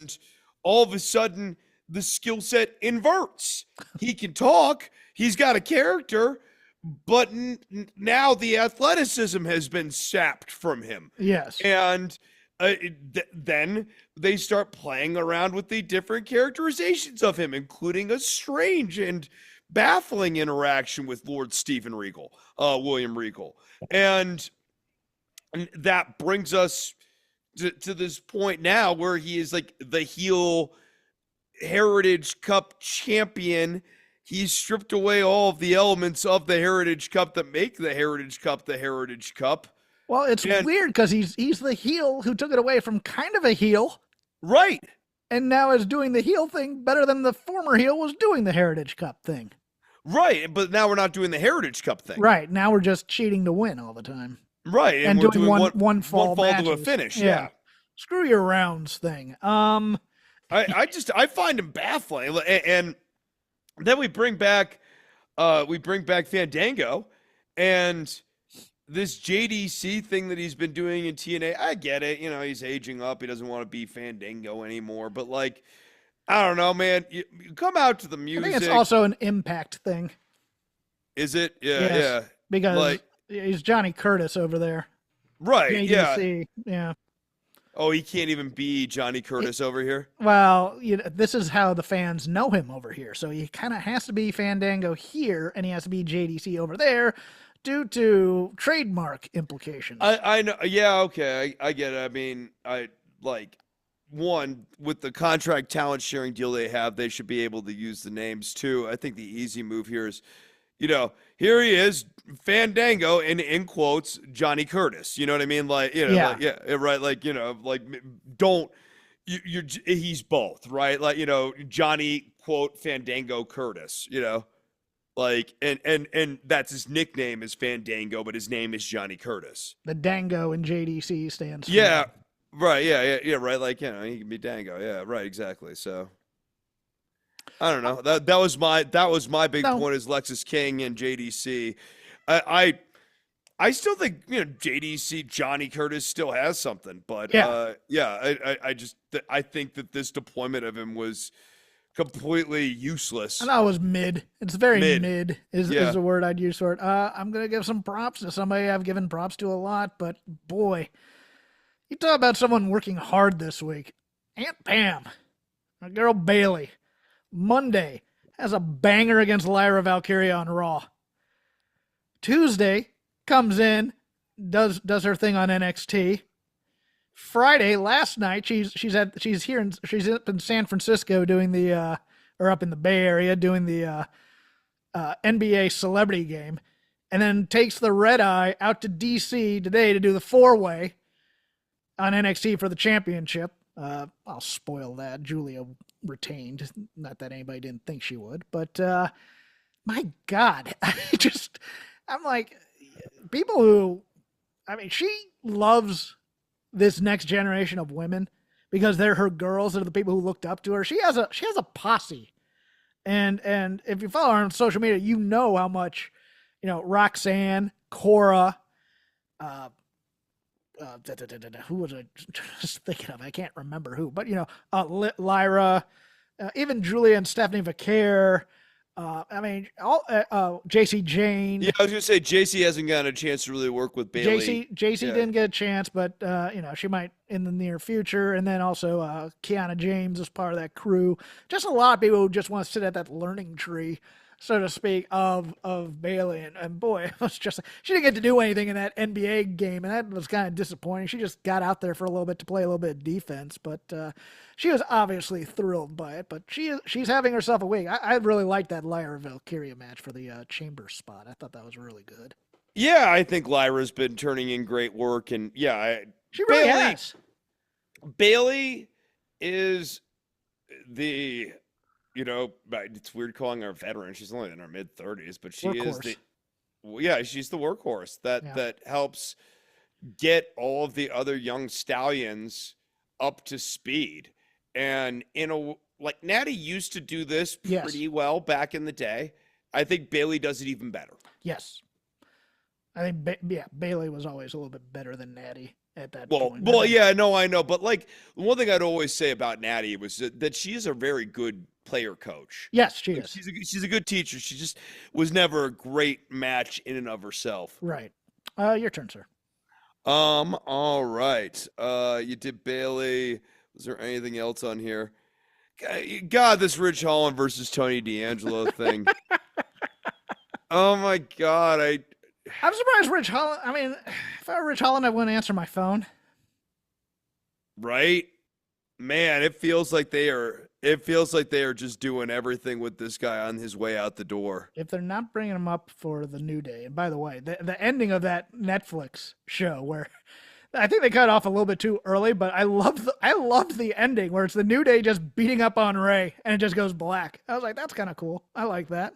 And all of a sudden, the skill set inverts. He can talk. He's got a character. But now the athleticism has been sapped from him. Yes. And then they start playing around with the different characterizations of him, including a strange and baffling interaction with Lord Stephen Regal, William Regal. And that brings us to this point now where he is like the heel Heritage Cup champion. He's stripped away all of the elements of the Heritage Cup that make the Heritage Cup the Heritage Cup. Well, it's weird because he's the heel who took it away from kind of a heel. Right. And now is doing the heel thing better than the former heel was doing the Heritage Cup thing. Right, but now we're not doing the Heritage Cup thing. Right, now we're just cheating to win all the time. Right, and we're doing one fall to a finish. Yeah. Screw your rounds thing. I find him baffling, and then we bring back Fandango, and this JDC thing that he's been doing in TNA. I get it, he's aging up. He doesn't want to be Fandango anymore. But like, I don't know, man. You come out to the music. I think it's also an Impact thing. Is it? Yeah, yes, yeah. Because he's Johnny Curtis over there. Right. JDC, yeah. Oh, he can't even be Johnny Curtis over here? Well, this is how the fans know him over here. So he kind of has to be Fandango here, and he has to be JDC over there due to trademark implications. I know. Yeah, okay. I get it. I mean, one, with the contract talent sharing deal they have, they should be able to use the names too. I think the easy move here is, here he is, Fandango, and in quotes, Johnny Curtis. You know what I mean? Like, right. Like, he's both, right? Like, Johnny, quote, Fandango Curtis, like, and that's his nickname is Fandango, but his name is Johnny Curtis. The Dango in JDC stands for. Yeah, right. Yeah, right. Like, he can be Dango. Yeah, right. Exactly. So. I don't know. That was my big point is Lexus King and JDC. I still think JDC Johnny Curtis still has something, but I think that this deployment of him was completely useless. And that was mid. It's very mid is the word I'd use for it. I'm gonna give some props to somebody I've given props to a lot, but boy, you talk about someone working hard this week. Aunt Pam, my girl Bailey. Monday has a banger against Lyra Valkyria on Raw. Tuesday comes in, does her thing on NXT. Friday, last night, she's up in San Francisco doing the or up in the Bay Area doing the NBA celebrity game, and then takes the red eye out to DC today to do the 4-way on NXT for the championship. I'll spoil that. Julia retained. Not that anybody didn't think she would, but my God, I'm like, people who, I mean, she loves this next generation of women because they're her girls. They're the people who looked up to her. She has a posse, and if you follow her on social media, you know how much, Roxanne, Cora, uh, who was I just thinking of? I can't remember who, but Lyra, even Julia and Stephanie Vaquer. I mean, JC Jane. Yeah, I was gonna say JC hasn't gotten a chance to really work with Bailey. JC didn't get a chance, but she might in the near future. And then also Kiana James is part of that crew. Just a lot of people who just want to sit at that learning tree, so to speak, of Bailey. And boy, it was just she didn't get to do anything in that NBA game, and that was kind of disappointing. She just got out there for a little bit to play a little bit of defense, but she was obviously thrilled by it. But she's having herself a week. I really liked that Lyra Valkyria match for the chamber spot. I thought that was really good. Yeah, I think Lyra's been turning in great work, and She really has. Bailey is the, it's weird calling her a veteran. She's only in her mid-30s, but she Workhorse. she's the workhorse Yeah. that helps get all of the other young stallions up to speed. And Natty used to do this pretty well back in the day. I think Bailey does it even better. Yes. I think, Bailey was always a little bit better than Natty at that point. Well, yeah, no, I know. But one thing I'd always say about Natty was that she is a very good player coach. Yes, she is. She's a good teacher. She just was never a great match in and of herself. Right. Your turn, sir. All right. You did Bailey. Was there anything else on here? God, this Ridge Holland versus Tony D'Angelo thing. Oh my God. I'm surprised Ridge Holland. I mean, if I were Ridge Holland, I wouldn't answer my phone. Right? Man, it feels like they are just doing everything with this guy on his way out the door. If they're not bringing him up for the New Day, and by the way, the ending of that Netflix show where I think they cut off a little bit too early, but I loved the ending where it's the New Day just beating up on Ray and it just goes black. I was like, that's kind of cool. I like that.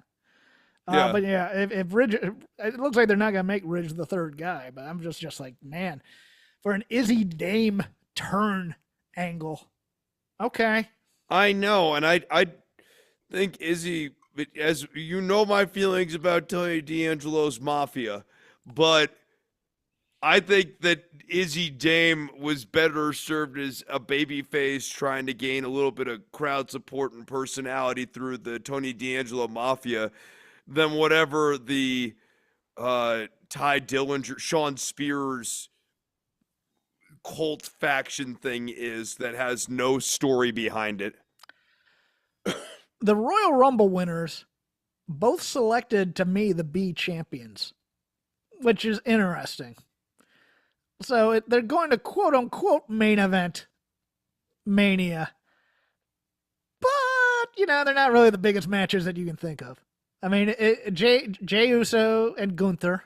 Yeah. But yeah, if Ridge, it looks like they're not gonna make Ridge the third guy. But I'm just like, man, for an Izzy Dame turn angle, okay. I know, and I think Izzy, as you know, my feelings about Tony D'Angelo's Mafia, but I think that Izzy Dame was better served as a babyface trying to gain a little bit of crowd support and personality through the Tony D'Angelo Mafia than whatever the Ty Dillinger, Sean Spears cult faction thing is that has no story behind it. The Royal Rumble winners both selected, to me, the B champions, which is interesting. So they're going to quote unquote main event Mania, but they're not really the biggest matches that you can think of. I mean, Jey Uso and Gunther,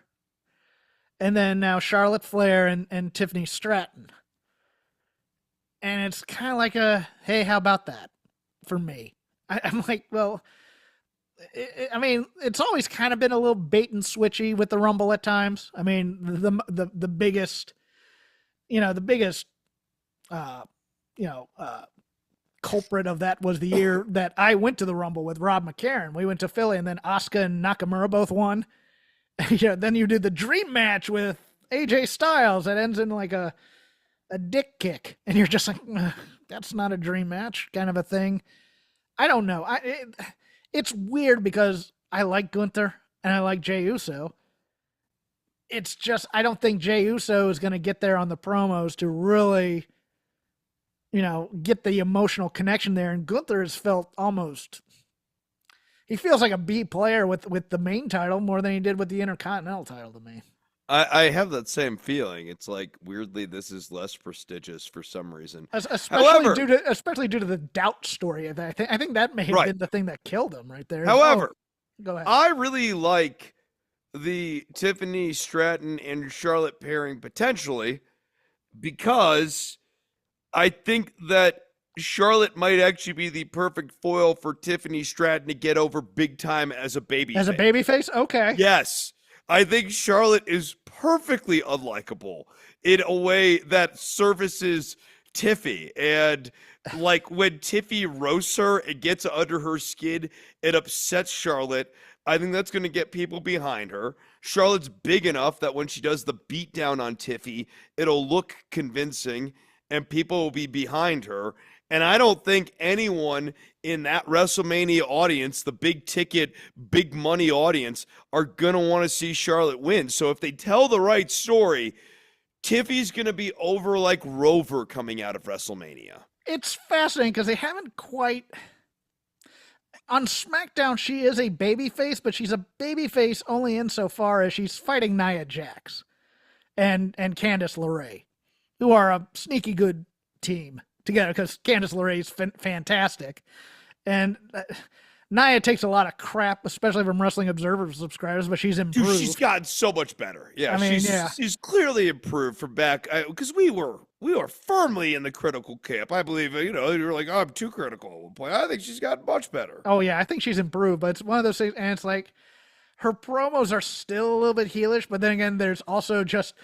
and then now Charlotte Flair and Tiffany Stratton. And it's kind of like hey, how about that for me? I'm like, well, I mean, it's always kind of been a little bait and switchy with the Rumble at times. I mean, the biggest, culprit of that was the year that I went to the Rumble with Rob McCarron. We went to Philly, and then Asuka and Nakamura both won. Then you did the dream match with AJ Styles that ends in like a dick kick, and you're just like, that's not a dream match kind of a thing. I don't know. It's weird because I like Gunther and I like Jey Uso. It's just I don't think Jey Uso is going to get there on the promos to really, get the emotional connection there. And Gunther has felt he feels like a B player with the main title more than he did with the Intercontinental title to me. I have that same feeling. It's like, weirdly, this is less prestigious for some reason. Especially due to the doubt story. I think that may have been the thing that killed him right there. However, go ahead. I really like the Tiffany Stratton and Charlotte pairing potentially because I think that Charlotte might actually be the perfect foil for Tiffany Stratton to get over big time as a baby. As a babyface? Okay. Yes. I think Charlotte is perfectly unlikable in a way that services Tiffy. And like when Tiffy roasts her and gets under her skin, it upsets Charlotte. I think that's going to get people behind her. Charlotte's big enough that when she does the beatdown on Tiffy, it'll look convincing and people will be behind her. And I don't think anyone in that WrestleMania audience, the big ticket, big money audience, are going to want to see Charlotte win. So if they tell the right story, Tiffy's going to be over like Rover coming out of WrestleMania. It's fascinating because they haven't quite. On SmackDown, she is a babyface, but she's a babyface only insofar as she's fighting Nia Jax and Candice LeRae, who are a sneaky good team together because Candice LeRae is fantastic. And Nia takes a lot of crap, especially from Wrestling Observer subscribers, but she's improved. Dude, she's gotten so much better. Yeah, I mean, she's clearly improved from back because we were firmly in the critical camp. I believe you were like, oh, I'm too critical at one point. I think she's gotten much better. Oh yeah, I think she's improved, but it's one of those things, and it's like her promos are still a little bit heelish, but then again, there's also just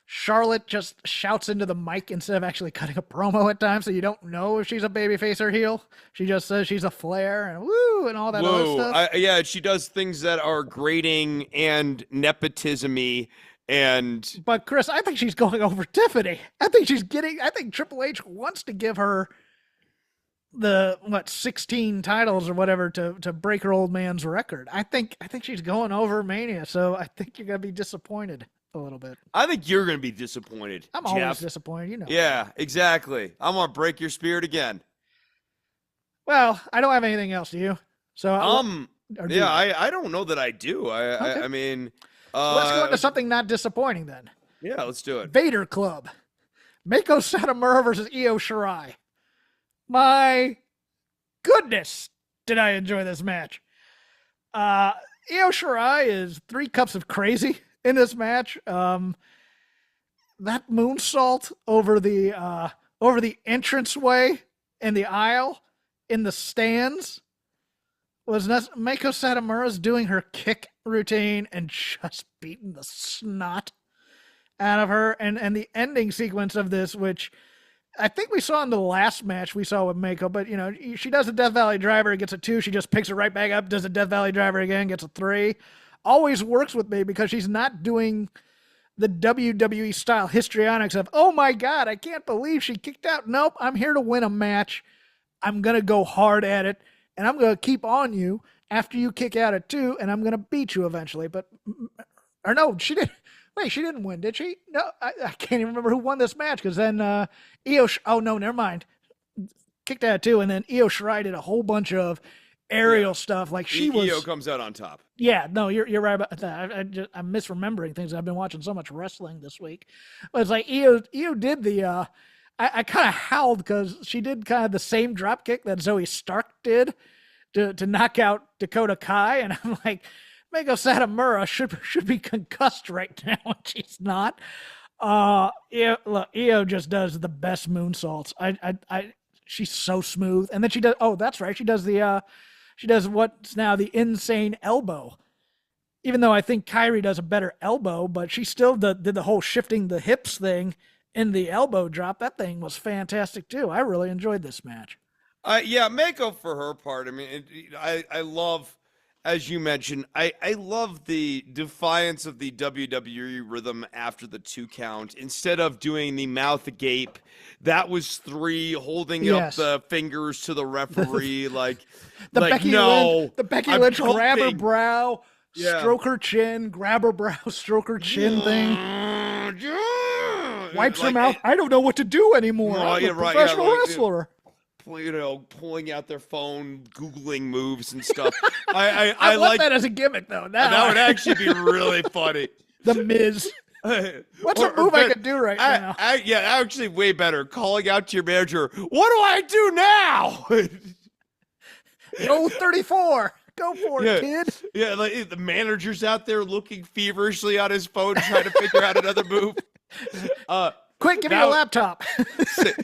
Charlotte just shouts into the mic instead of actually cutting a promo at times, so you don't know if she's a babyface or heel. She just says she's a Flair and woo and all that other stuff. Yeah, she does things that are grating and nepotism-y. But Chris, I think she's going over Tiffany. I think Triple H wants to give her the 16 titles or whatever to break her old man's record. I think she's going over Mania, so I think you're gonna be disappointed a little bit. I think you're gonna be disappointed. I'm Jeff. always disappointed, you know. Yeah, exactly. I'm gonna break your spirit again. Well, I don't have anything else, do you? So I don't know that I do. Okay. I mean, let's go into something not disappointing then. Yeah, let's do it. Vader Club. Meiko Satomura versus Io Shirai. My goodness, did I enjoy this match. Io Shirai is 3 cups of crazy in this match. That moonsault over the entranceway in the aisle in the stands was Meiko Satomura's doing her kick routine and just beating the snot out of her. And the ending sequence of this, which I think we saw in the last match we saw with Meiko, but she does the Death Valley Driver, gets a 2, she just picks it right back up, does the Death Valley Driver again, gets a 3. Always works with me because she's not doing the WWE style histrionics of, oh my God, I can't believe she kicked out. Nope, I'm here to win a match. I'm going to go hard at it, and I'm going to keep on you after you kick out at 2, and I'm going to beat you eventually. Or no, she didn't. Wait, she didn't win, did she? No, I can't even remember who won this match because then oh no, never mind. Kicked out at 2, and then Io Shirai did a whole bunch of aerial stuff. Like Io comes out on top. Yeah, no, you're right about that. I'm misremembering things. I've been watching so much wrestling this week. But it's like Io did the. I kind of howled because she did kind of the same drop kick that Zoe Stark did to knock out Dakota Kai, and I'm like, Meiko Satomura should be concussed right now, and she's not. Io just does the best moonsaults. She's so smooth, and then she does. Oh, that's right. She does what's now the insane elbow. Even though I think Kyrie does a better elbow, but she still did the whole shifting the hips thing in the elbow drop. That thing was fantastic too. I really enjoyed this match. Yeah, Meiko for her part. I mean, I love, as you mentioned, I love the defiance of the WWE rhythm after the 2 count. Instead of doing the mouth agape, that was 3, holding up the fingers to the referee, like Becky Lynch grab her brow, Yeah. stroke her chin, grab her brow, stroke her chin thing. Wipes her mouth. I don't know what to do anymore. I'm a professional wrestler. Pulling out their phone, Googling moves and stuff. I like that as a gimmick, though. That would actually be really funny. The Miz. What's a move I could do right now? Actually way better. Calling out to your manager, what do I do now? Go 34. Go for it, kid. Yeah, like the manager's out there looking feverishly on his phone trying to figure out another move. Quick, give me your Now laptop.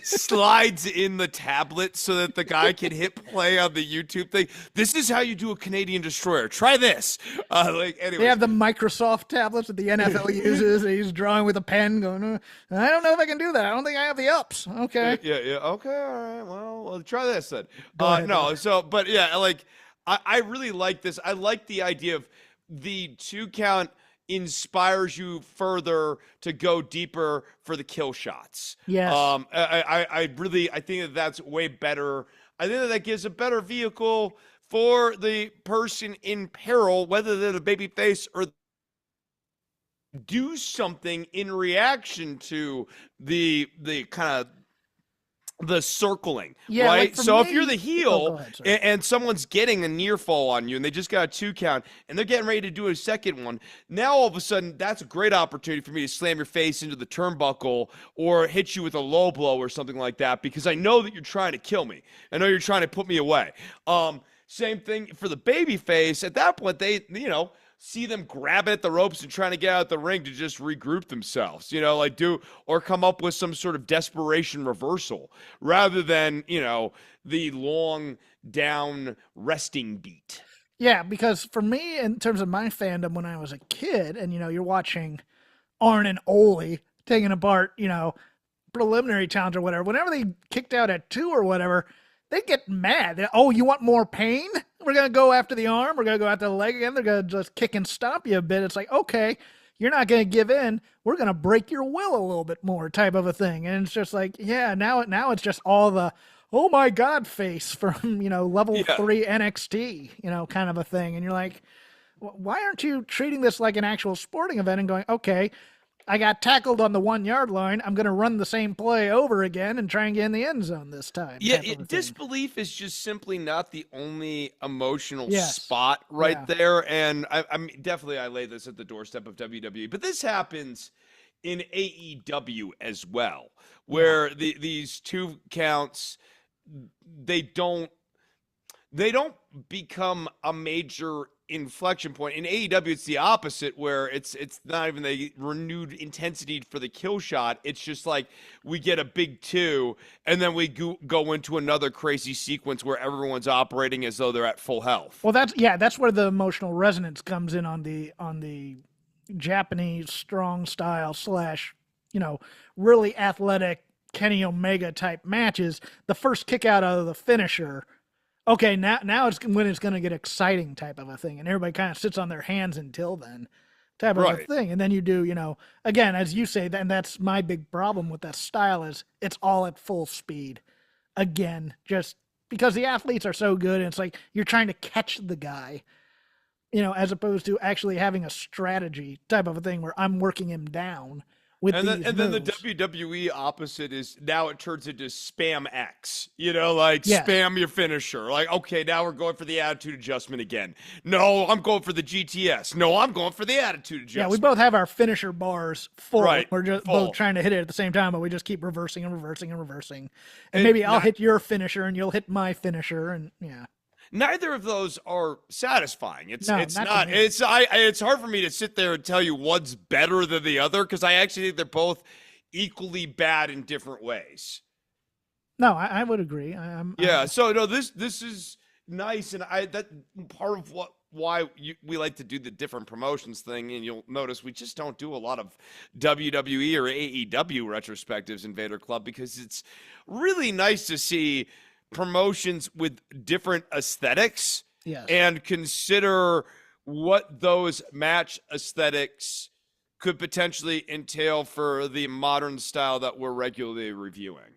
slides in the tablet so that the guy can hit play on the YouTube thing. This is how you do a Canadian destroyer. Try this. Like, They anyways. have the Microsoft tablets that the NFL uses. He's drawing with a pen, going, I don't know if I can do that. I don't think I have the ups. Okay. Yeah. Okay. All right. Well, try this then. Go ahead, No. though. So, but yeah, like I really like this. I like the idea of the 2 count inspires you further to go deeper for the kill shots. Yes. I really I think that that's way better. I think that that gives a better vehicle for the person in peril, whether they're the baby face or do something in reaction to the kind of the circling, Yeah, right? like for So if me- you're the Oh, heel go ahead, sorry. and someone's getting a near fall on you and they just got a 2 count and they're getting ready to do a second one, now all of a sudden that's a great opportunity for me to slam your face into the turnbuckle or hit you with a low blow or something like that because I know that you're trying to kill me. I know you're trying to put me away. Same thing for the baby face. At that point, they, see them grabbing at the ropes and trying to get out the ring to just regroup themselves, like do or come up with some sort of desperation reversal rather than, the long down resting beat. Yeah, because for me, in terms of my fandom when I was a kid, and you're watching Arn and Ole taking apart, preliminary towns or whatever, whenever they kicked out at 2 or whatever, they get mad. Oh, you want more pain? We're going to go after the arm. We're going to go after the leg again. They're going to just kick and stomp you a bit. It's like, okay, you're not going to give in. We're going to break your will a little bit more type of a thing. And it's just like, yeah, now it's just all the, oh my God face from, level 3 NXT, kind of a thing. And you're like, why aren't you treating this like an actual sporting event and going, okay, I got tackled on the 1 yard line. I'm going to run the same play over again and try and get in the end zone this time. Yeah, disbelief is just simply not the only emotional spot there. And I mean, definitely I lay this at the doorstep of WWE, but this happens in AEW as well, where these 2 counts, they don't become a major inflection point. In AEW, it's the opposite, where it's not even the renewed intensity for the kill shot. It's just like we get a big 2, and then we go into another crazy sequence where everyone's operating as though they're at full health. Well, that's where the emotional resonance comes in on the Japanese strong style / really athletic Kenny Omega type matches. The first kick out of the finisher. Okay, now it's when it's going to get exciting type of a thing, and everybody kind of sits on their hands until then type of a thing. And then you do, again, as you say, and that's my big problem with that style is it's all at full speed. Again, just because the athletes are so good, and it's like you're trying to catch the guy, as opposed to actually having a strategy type of a thing where I'm working him down. And then the WWE opposite is now it turns into spam X, spam your finisher. Like, okay, now we're going for the attitude adjustment again. No, I'm going for the GTS. No, I'm going for the attitude adjustment. Yeah, we both have our finisher bars full. Right, we're just full. both trying to hit it at the same time, but we just keep reversing and reversing and reversing. And maybe I'll hit your finisher and you'll hit my finisher, and yeah. Neither of those are satisfying. It's not. It's hard for me to sit there and tell you one's better than the other because I actually think they're both equally bad in different ways. No, I would agree. So no, this is nice, and that part of why we like to do the different promotions thing, and you'll notice we just don't do a lot of WWE or AEW retrospectives in Vader Club because it's really nice to see promotions with different aesthetics and consider what those match aesthetics could potentially entail for the modern style that we're regularly reviewing.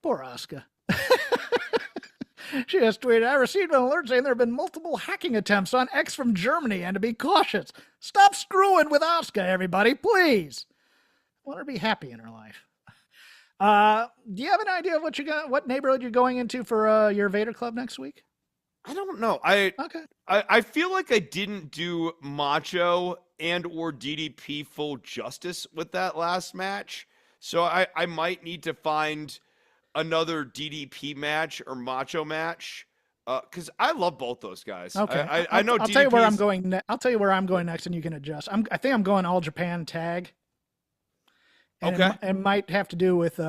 Poor Asuka. She has tweeted, I received an alert saying there have been multiple hacking attempts on X from Germany and to be cautious. Stop screwing with Asuka, everybody, please. I want her to be happy in her life. Do you have an idea of what neighborhood you're going into for your Vader Club next week? I don't know. I feel like I didn't do Macho and or DDP full justice with that last match. So I might need to find another DDP match or Macho match. Because I love both those guys. Okay. I know. I'll tell you where I'm going. I'll tell you where I'm going next, and you can adjust. I think I'm going All Japan tag. and Okay. it might have to do with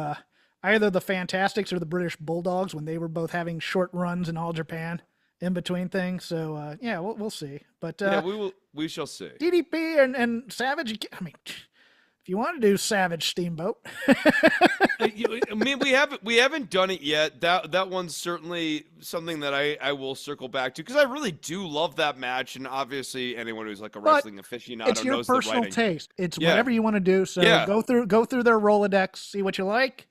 either the Fantastics or the British Bulldogs when they were both having short runs in All Japan in between things. So yeah, we'll see. But Yeah, we shall see. DDP and Savage. I mean, if you want to do Savage Steamboat, I mean, we haven't done it yet. That one's certainly something that I will circle back to because I really do love that match, and obviously anyone who's like a But wrestling aficionado it's your knows the personal writing. taste. It's Yeah. whatever you want to do. So Yeah. go through their Rolodex, see what you like.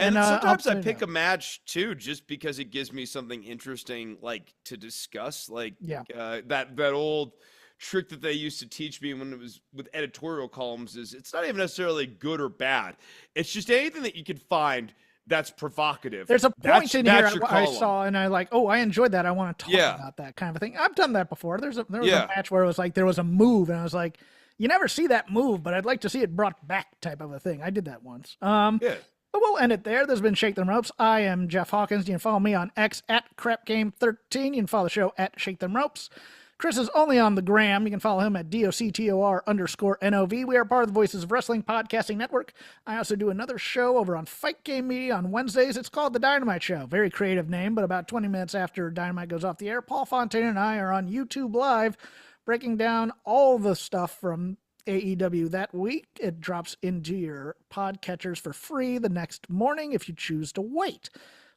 And I'll sometimes I put it pick out. a match too, just because it gives me something interesting, like to discuss. Like Yeah. that old trick that they used to teach me when it was with editorial columns is it's not even necessarily good or bad. It's just anything that you can find that's provocative. There's a point in here that's your I column. saw, and I like, oh, I enjoyed that. I want to talk Yeah. about that kind of a thing. I've done that before. There was Yeah. a match where it was like there was a move, and I was like, you never see that move, but I'd like to see it brought back, type of a thing. I did that once. Yeah. But we'll end it there. There's been Shake Them Ropes. I am Jeff Hawkins. You can follow me on X at CrapGame13. You can follow the show at Shake Them Ropes. Chris is only on the gram. You can follow him at DOCTOR_NOV. We are part of the Voices of Wrestling Podcasting Network. I also do another show over on Fight Game Media on Wednesdays. It's called The Dynamite Show. Very creative name, but about 20 minutes after Dynamite goes off the air, Paul Fontaine and I are on YouTube Live breaking down all the stuff from AEW that week. It drops into your podcatchers for free the next morning if you choose to wait.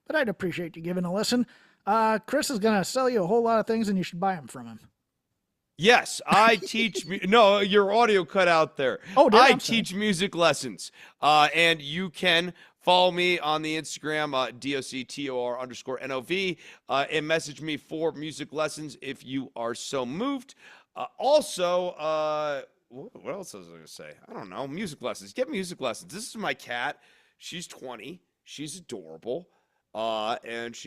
But I'd appreciate you giving a listen. Chris is going to sell you a whole lot of things, and you should buy them from him. Yes, I teach. No, your audio cut out there. Oh, I teach music lessons, and you can follow me on the Instagram DOCTOR_NOV and message me for music lessons if you are so moved. Also, what else was I going to say? I don't know. Music lessons. Get music lessons. This is my cat. She's 20. She's adorable, and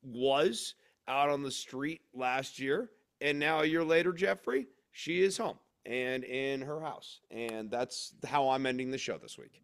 was out on the street last year. And now a year later, Jeffrey, she is home and in her house. And that's how I'm ending the show this week.